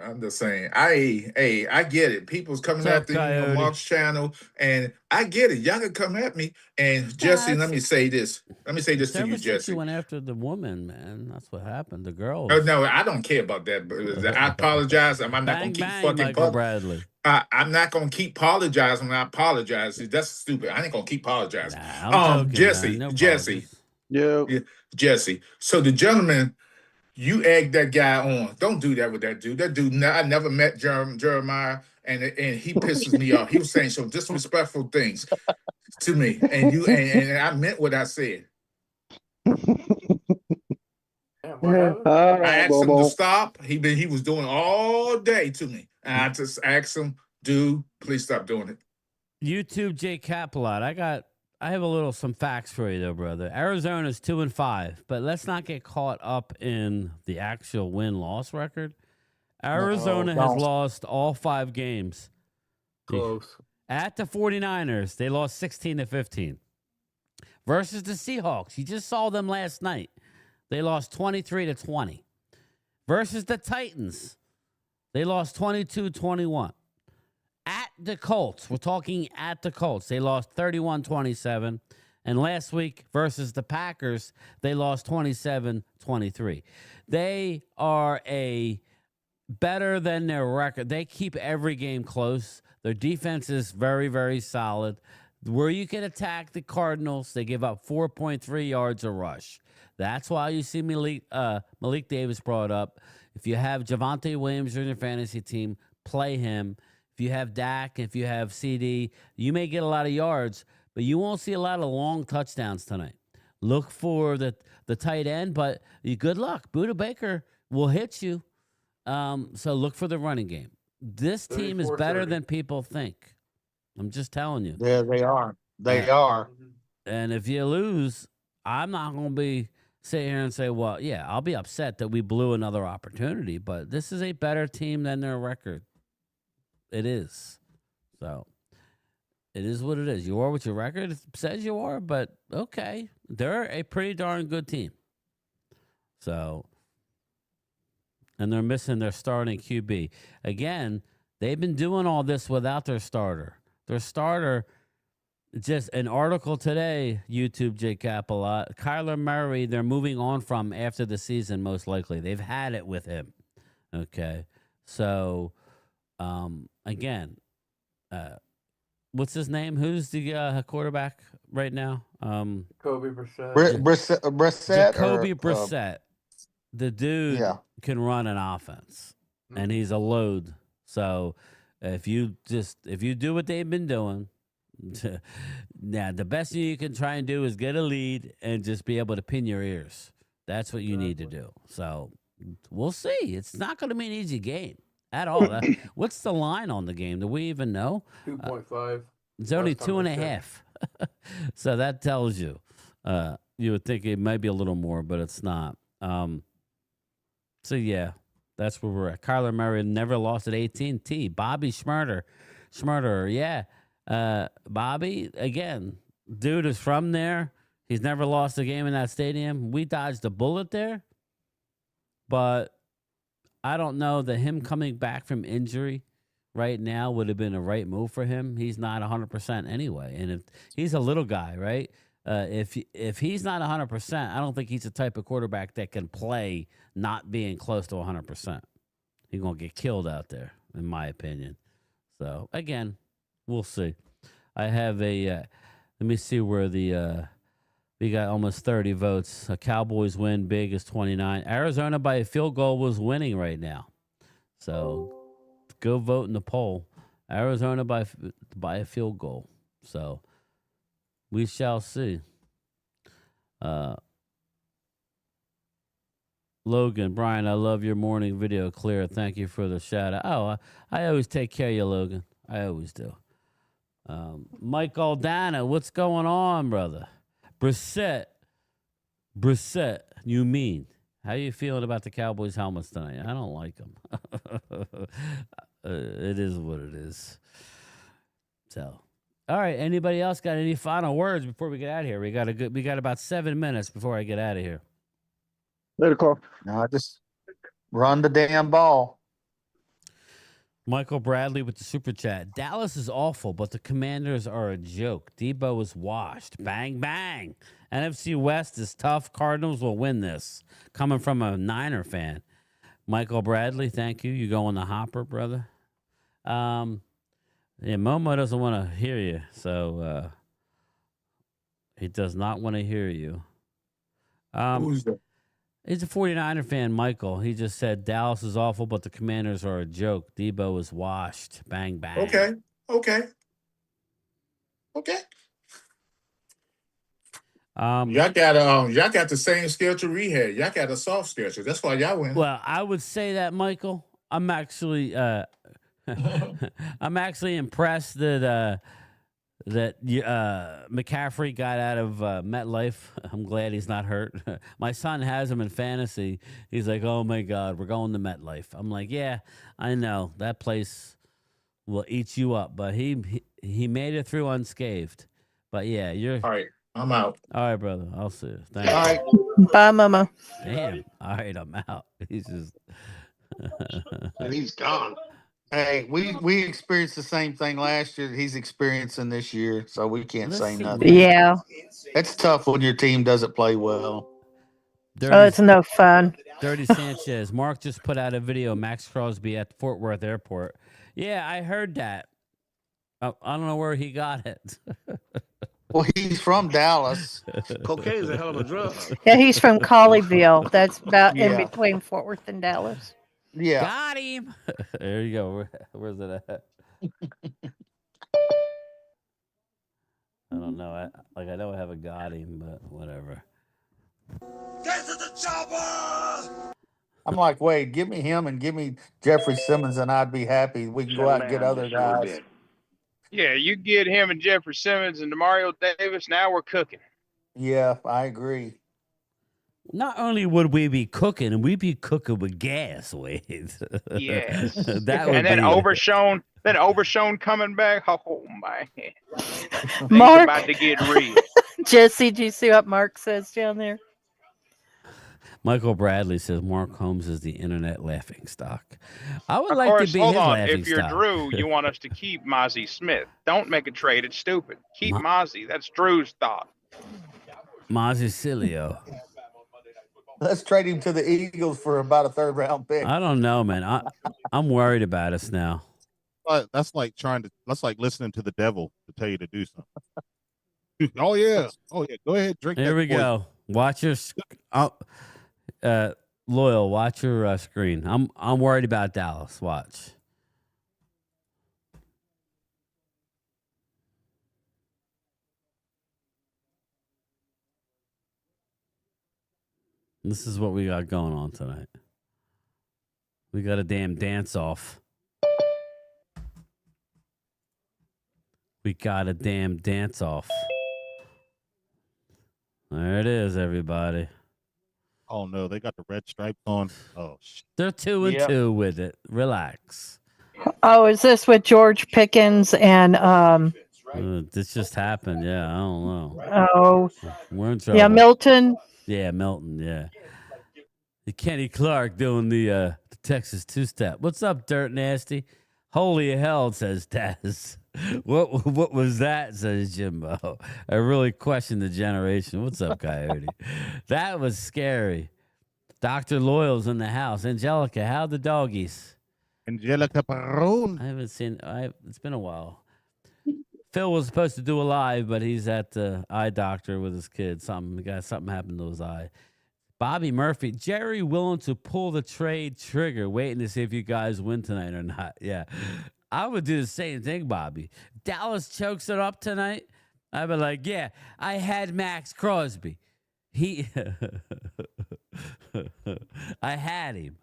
I'm just saying. I get it. People's coming after you on Mark's channel, and I get it. Y'all can come at me. And Jesse, let me say this. Let me say this to you, Jesse. You went after the woman, man. That's what happened. The girls. Oh, no, I don't care about that. I apologize. I'm not going to keep fucking Michael Bradley. I'm not going to keep apologizing when I apologize. That's stupid. I ain't going to keep apologizing. I'm joking, Jesse. Yeah, Jesse. So the gentleman, you egged that guy on. Don't do that with that dude. That dude, I never met Jeremiah, and he pisses me off. He was saying some disrespectful things to me, and I meant what I said. I asked him to stop. He was doing all day to me, and I just asked him, "Dude, please stop doing it." YouTube J Capilot. I have some facts for you though, brother. Arizona's 2-5, but let's not get caught up in the actual win-loss record. Arizona has lost all 5 games. Close. At the 49ers, they lost 16-15. Versus the Seahawks, you just saw them last night. They lost 23-20. Versus the Titans, they lost 22-21. At the Colts, we're talking at the Colts, they lost 31-27. And last week versus the Packers, they lost 27-23. They are better than their record. They keep every game close. Their defense is very, very solid. Where you can attack the Cardinals, they give up 4.3 yards a rush. That's why you see Malik Davis brought up. If you have Javonte Williams in your fantasy team, play him. If you have Dak, if you have CD, you may get a lot of yards, but you won't see a lot of long touchdowns tonight. Look for the tight end, but good luck. Buda Baker will hit you. So look for the running game. This team is better than people think. I'm just telling you. Yeah, they are. They are. And if you lose, I'm not going to be sitting here and say, well, yeah, I'll be upset that we blew another opportunity, but this is a better team than their record. It is. So it is what it is. You are what your record says you are, but okay. They're a pretty darn good team. So, and they're missing their starting QB. Again, they've been doing all this without their starter. Their starter, just an article today, YouTube J Capalot, Kyler Murray, they're moving on from after the season, most likely. They've had it with him. Okay. So, again, what's his name? Who's the quarterback right now? Jacoby Brissett. Brissett. Jacoby Brissett. The dude can run an offense, and he's a load. So if you do what they've been doing, now the best thing you can try and do is get a lead and just be able to pin your ears. That's what you need to do. So we'll see. It's not going to be an easy game at all. What's the line on the game? Do we even know? 2.5. It's only 2.5. So that tells you. You would think it might be a little more, but it's not. So yeah, that's where we're at. Kyler Murray never lost at AT&T. Bobby Schmurder, yeah. Bobby, again, dude is from there. He's never lost a game in that stadium. We dodged a bullet there, but I don't know that him coming back from injury right now would have been a right move for him. He's not 100% anyway, and if he's a little guy, right? If he's not 100%, I don't think he's the type of quarterback that can play not being close to 100%. He's going to get killed out there, in my opinion. So, again, we'll see. I have let me see where we got almost 30 votes. Cowboys win big is 29. Arizona by a field goal was winning right now. So, go vote in the poll. Arizona by a field goal. So, we shall see. Logan, Brian, I love your morning video. Clear. Thank you for the shout out. Oh, I always take care of you, Logan. I always do. Mike Aldana, what's going on, brother? Brissett, you mean? How you feeling about the Cowboys helmets tonight? I don't like them. It is what it is. So. All right. Anybody else got any final words before we get out of here? We got about 7 minutes before I get out of here. Later, Carl. No, just run the damn ball. Michael Bradley with the super chat. Dallas is awful, but the Commanders are a joke. Debo is washed. Bang, bang. NFC West is tough. Cardinals will win this. Coming from a Niner fan. Michael Bradley, thank you. You go on the hopper, brother. Yeah, Momo doesn't want to hear you, so he does not want to hear you. Who's that? He's a 49er fan, Michael. He just said Dallas is awful, but the Commanders are a joke. Debo is washed. Bang, bang. Okay. Y'all got the same schedule we had. Y'all got a soft schedule. That's why y'all win. Well, I would say that, Michael. I'm actually impressed that McCaffrey got out of MetLife. I'm glad he's not hurt. My son has him in fantasy. He's like, oh my God, we're going to MetLife. I'm like, yeah, I know that place will eat you up. But he he made it through unscathed. But yeah, you're All right, I'm out. all right, brother. I'll see you. Thanks. All right. Bye, Mama. Damn. All right, I'm out. He's just And he's gone. Hey, we experienced the same thing last year that he's experiencing this year, so we can't say Listen, nothing. Yeah. It's tough when your team doesn't play well. Oh, it's no fun. Dirty Sanchez. Mark just put out a video. Max Crosby at Fort Worth Airport. Yeah, I heard that. I don't know where he got it. Well, he's from Dallas. Cocaine is a hell of a drug. Yeah, he's from Colleyville. That's about in Yeah. between Fort Worth and Dallas. Yeah. Got him. There you go. Where's it at? I don't know. I know I have a got him, but whatever. Get to the chopper! I'm like, Wade, give me him and give me Jeffrey Simmons, and I'd be happy. We can go out and get other guys. Yeah, you get him and Jeffrey Simmons and Demario Davis. Now we're cooking. Yeah, I agree. Not only would we be cooking, we'd be cooking with gas, Wade. Yes. That would and then be Overshown coming back. Oh man, things Mark. about to get real. Jesse, do you see what Mark says down there? Michael Bradley says Mark Holmes is the internet laughing stock. I would Of like course, to be hold his on. laughing If you're stock. Drew, you want us to keep Mozzie Smith. Don't make a trade. It's stupid. Keep Mozzie. That's Drew's thought. Mozzie Cilio. Let's trade him to the Eagles for about a third-round pick. I don't know, man. I'm worried about us now. That's like listening to the devil to tell you to do something. Oh yeah. Go ahead, drink. Here that we poison. go. Watch your Loyal. Watch your screen. I'm worried about Dallas. Watch. This is what we got going on tonight. We got a damn dance off. We got a damn dance off. There it is, everybody. Oh no, they got the red stripes on. Oh shit. They're 2 and 2 with it. Relax. Oh, is this with George Pickens and This just happened. Yeah, I don't know. oh We're in trouble. yeah, Milton? Yeah, Milton. Yeah. Kenny Clark doing the Texas two-step. What's up, Dirt Nasty? Holy hell, says Taz. What was that, says Jimbo. I really question the generation. What's up, Coyote? That was scary. Dr. Loyal's in the house. Angelica, how the doggies? Angelica Perron. I haven't seen. It's been a while. Phil was supposed to do a live, but he's at the eye doctor with his kid. Something happened to his eye. Bobby Murphy, Jerry willing to pull the trade trigger, waiting to see if you guys win tonight or not. Yeah, I would do the same thing, Bobby. Dallas chokes it up tonight. I'd be like, yeah, I had Max Crosby. I had him,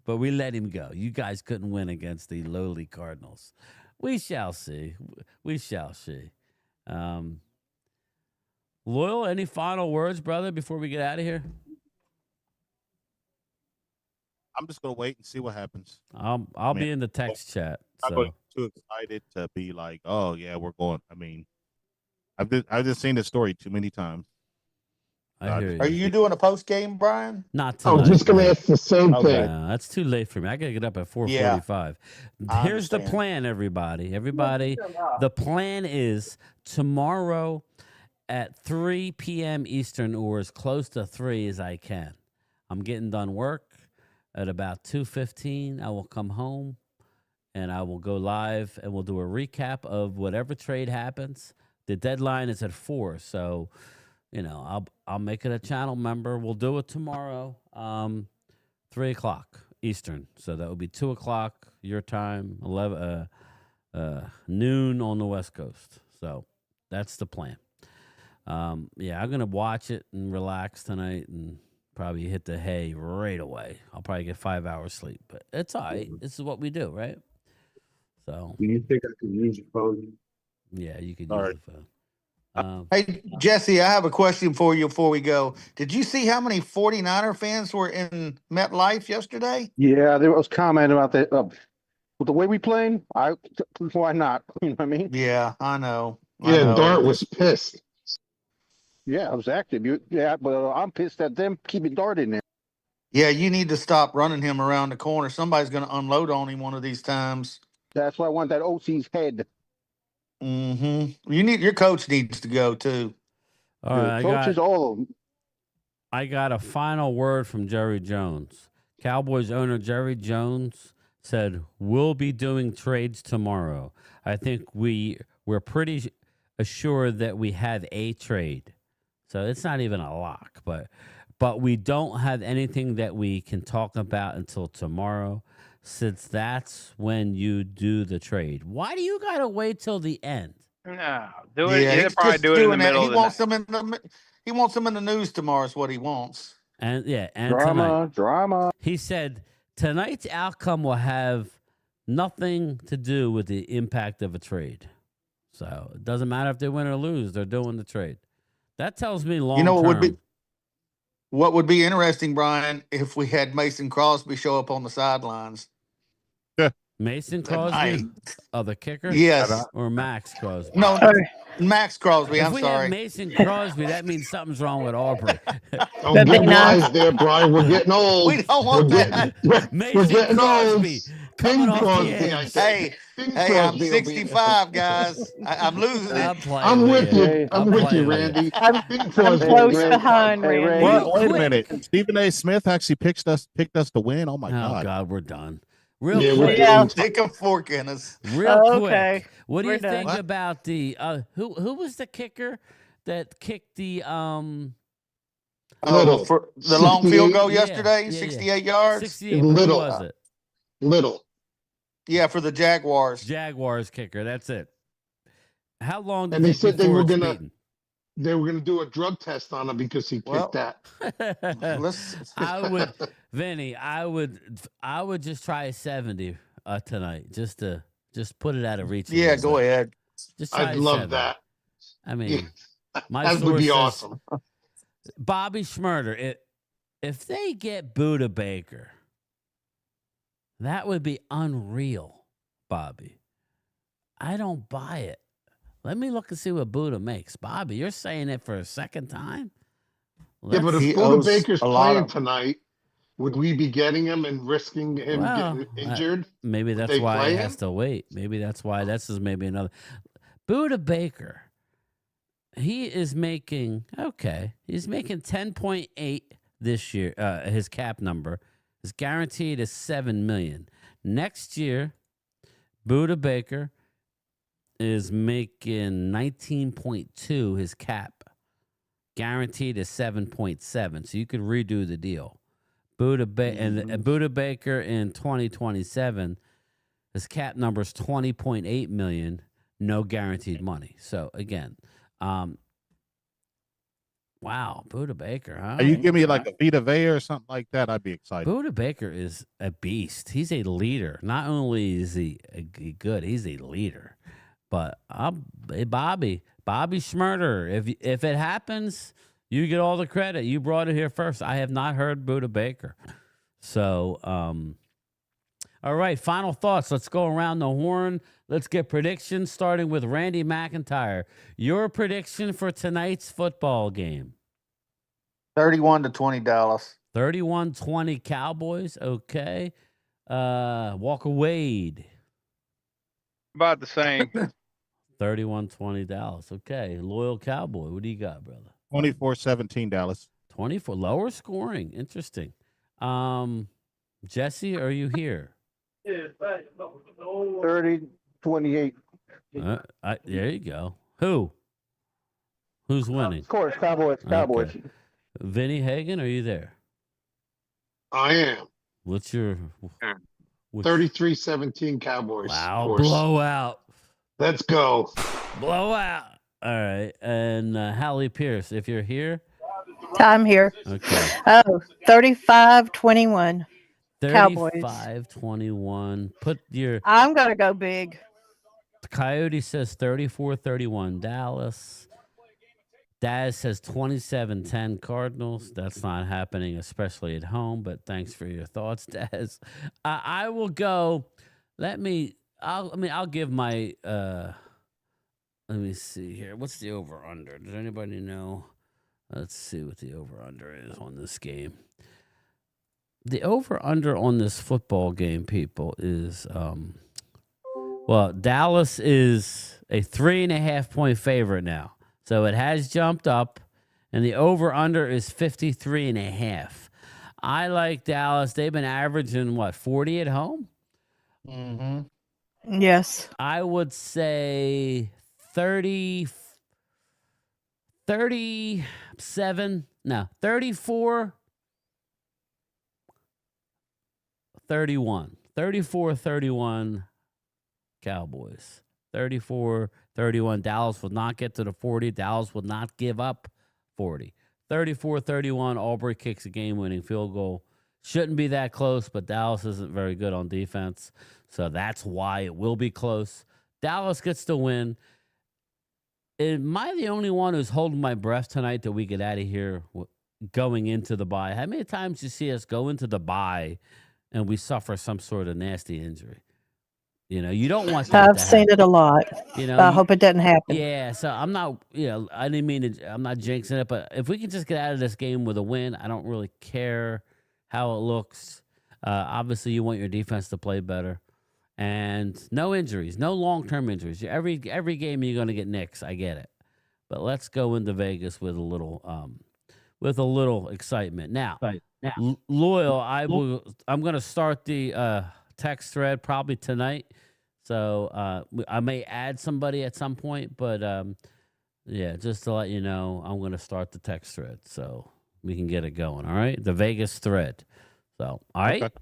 but we let him go. You guys couldn't win against the lowly Cardinals. We shall see. We shall see. Loyal, any final words, brother, before we get out of here? I'm just gonna wait and see what happens. I'll be in the text chat. I'm So. not too excited to be like, oh yeah, we're going. I mean, I've just seen this story too many times. I hear you. Are you doing a post game, Brian? Not I tonight. was just gonna ask the same thing. That's too late for me. I gotta get up at 4:45. Here's the plan, everybody. Everybody, the plan is tomorrow at 3 p.m. Eastern, or as close to 3 as I can. I'm getting done work at about 2:15. I will come home and I will go live and we'll do a recap of whatever trade happens. The deadline is at 4, so I'll make it a channel member. We'll do it tomorrow, 3 o'clock Eastern. So that will be 2 o'clock your time, 11 noon on the West Coast. So that's the plan. Yeah, I'm gonna watch it and relax tonight and probably hit the hay right away. I'll probably get 5 hours sleep, but it's all right. This is what we do, right? So. Do you think I can use your phone? Yeah, you can All use right. the phone. Hey, Jesse, I have a question for you before we go. Did you see how many 49er fans were in MetLife yesterday? Yeah, there was comment about that. With the way we playing, why not? You know what I mean? Yeah, I know. Yeah, Dart was pissed. Yeah, I was active. But I'm pissed at them keeping Dart in there. Yeah, you need to stop running him around the corner. Somebody's going to unload on him one of these times. That's why I want that OC's head. Mm-hmm. Your coach needs to go too. All right, coaches, all of them. I got a final word from Jerry Jones. Cowboys owner Jerry Jones said, "We'll be doing trades tomorrow. I think we're pretty assured that we have a trade. So it's not even a lock, but we don't have anything that we can talk about until tomorrow, since that's when you do the trade." Why do you got to wait till the end? No, do it. Yeah, Yeah, he's probably just do it in the doing that. middle He of the wants night. them in the. He wants them in the news tomorrow. Is what he wants. And tonight. Drama. He said tonight's outcome will have nothing to do with the impact of a trade. So it doesn't matter if they win or lose; they're doing the trade. That tells me long term. What would be interesting, Brian, if we had Mason Crosby show up on the sidelines. Mason Crosby, the kicker? Yes. Or Max Crosby? No, Max Crosby. If I'm we sorry. have Mason Crosby, that means something's wrong with Aubrey. Don't get wise there, Brian. We're getting old. We don't want that. We're getting Crosby old. coming Bing off Crosby, the I edge. said. Hey, I'm 65, guys. I'm losing it. I'm with you. I'm with you, Randy. Bing Crosby. Close behind, Randy. Wait a minute. Stephen A. Smith actually picked us to win. Oh my God. Oh God, we're done. Real Yeah, quick. Stick a fork in us. Real quick. Okay. What do We're you think done. about the who was the kicker that kicked the Little. For the long field goal Yeah, yesterday, yeah, 68 yards. 68. Who Little. was it? Little. Yeah, for the Jaguars. Jaguars kicker. That's it. How long did And they it said they before were it's gonna beaten? do a drug test on him because he kicked that. Vinny, I would just try a 70 tonight, just to put it out of reach. Yeah, go ahead. Just try I'd a love 70. that. I mean, my That would be source says- awesome. Bobby Schmurder, if they get Buda Baker, that would be unreal, Bobby. I don't buy it. Let me look and see what Buda makes. Bobby, you're saying it for a second time? Yeah, but if Buda Baker's playing tonight, would we be getting him and risking him getting injured? Maybe Would that's they why play he him? has to wait. Maybe that's why this is maybe another. Buda Baker, he is making, he's making 10.8 this year, his cap number. His guaranteed is $7 million. Next year, Buda Baker is making 19.2 his cap. Guaranteed is 7.7. So you could redo the deal. Buda Baker in 2027, his cap number is 20.8 million, no guaranteed money. So again, wow, Buda Baker, huh? You give me like a Vita Vea or something like that, I'd be excited. Buda Baker is a beast. He's a leader. Not only is he good, he's a leader. But Bobby Schmurder, if it happens, you get all the credit. You brought it here first. I have not heard Buda Baker. So, all right, final thoughts. Let's go around the horn. Let's get predictions, starting with Randy McIntyre. Your prediction for tonight's football game? 31-20 Dallas. 31-20 Cowboys. Okay. Walker Wade. About the same. 31-20 Dallas. Okay. Loyal Cowboy. What do you got, brother? 24-17 Dallas. 24. Lower scoring. Interesting. Jesse, are you here? 30-28. There you go. Who's winning? Of course, Cowboys. Okay. Vinny Hagen, are you there? I am. What's your 33-17 Cowboys. Wow, of course. blowout. Let's go. Blowout. All right. And Hallie Pierce, if you're here. I'm here. Okay. Oh, 35-21. Cowboys. 35-21. Put your I'm going to go big. Coyote says 34-31 Dallas. Daz says 27-10 Cardinals. That's not happening, especially at home, but thanks for your thoughts, Daz. I will go I'll give my let me see here. What's the over under? Does anybody know? Let's see what the over under is on this game. The over under on this football game, people, is Dallas is a 3.5 point favorite now. So it has jumped up, and the over under is 53.5. I like Dallas. They've been averaging 40 at home? Mm-hmm. Yes. I would say 34, 31. 34-31 Cowboys. 34-31. Dallas will not get to the 40. Dallas will not give up 40. 34-31. Aubrey kicks a game-winning field goal. Shouldn't be that close, but Dallas isn't very good on defense, so that's why it will be close. Dallas gets the win. Am I the only one who's holding my breath tonight that we get out of here going into the bye? How many times do you see us go into the bye and we suffer some sort of nasty injury? You don't want that. I've seen it a lot. I hope it doesn't happen. Yeah, so I'm not, I didn't mean to, I'm not jinxing it, but if we can just get out of this game with a win, I don't really care how it looks. Obviously, you want your defense to play better. And no injuries, no long-term injuries. Every game you're going to get nicks. I get it, but let's go into Vegas with a little excitement. Now, Loyal, I'm going to start the text thread probably tonight. So I may add somebody at some point, but just to let you know, I'm going to start the text thread so we can get it going. All right, the Vegas thread. So all right,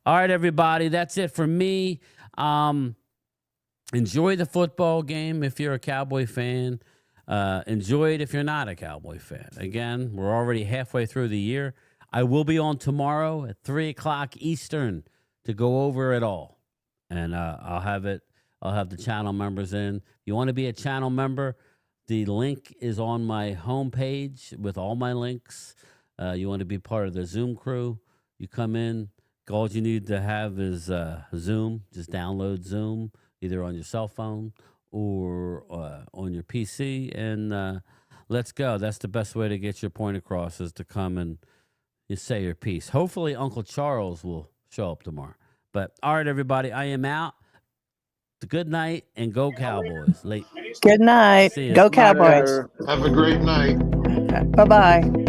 all right, everybody, that's it for me. Enjoy the football game if you're a Cowboy fan. Enjoy it if you're not a Cowboy fan. Again, we're already halfway through the year. I will be on tomorrow at 3:00 Eastern to go over it all, and I'll have the channel members in. If you want to be a channel member, the link is on my homepage with all my links. You want to be part of the Zoom crew, you come in. All you need to have is Zoom. Just download Zoom either on your cell phone or on your PC, and let's go. That's the best way to get your point across, is to come and you say your piece. Hopefully Uncle Charles will show up tomorrow. But all right, everybody, I am out. Good night, and go Cowboys. Good night. Go Cowboys. Have a great night. Bye-bye.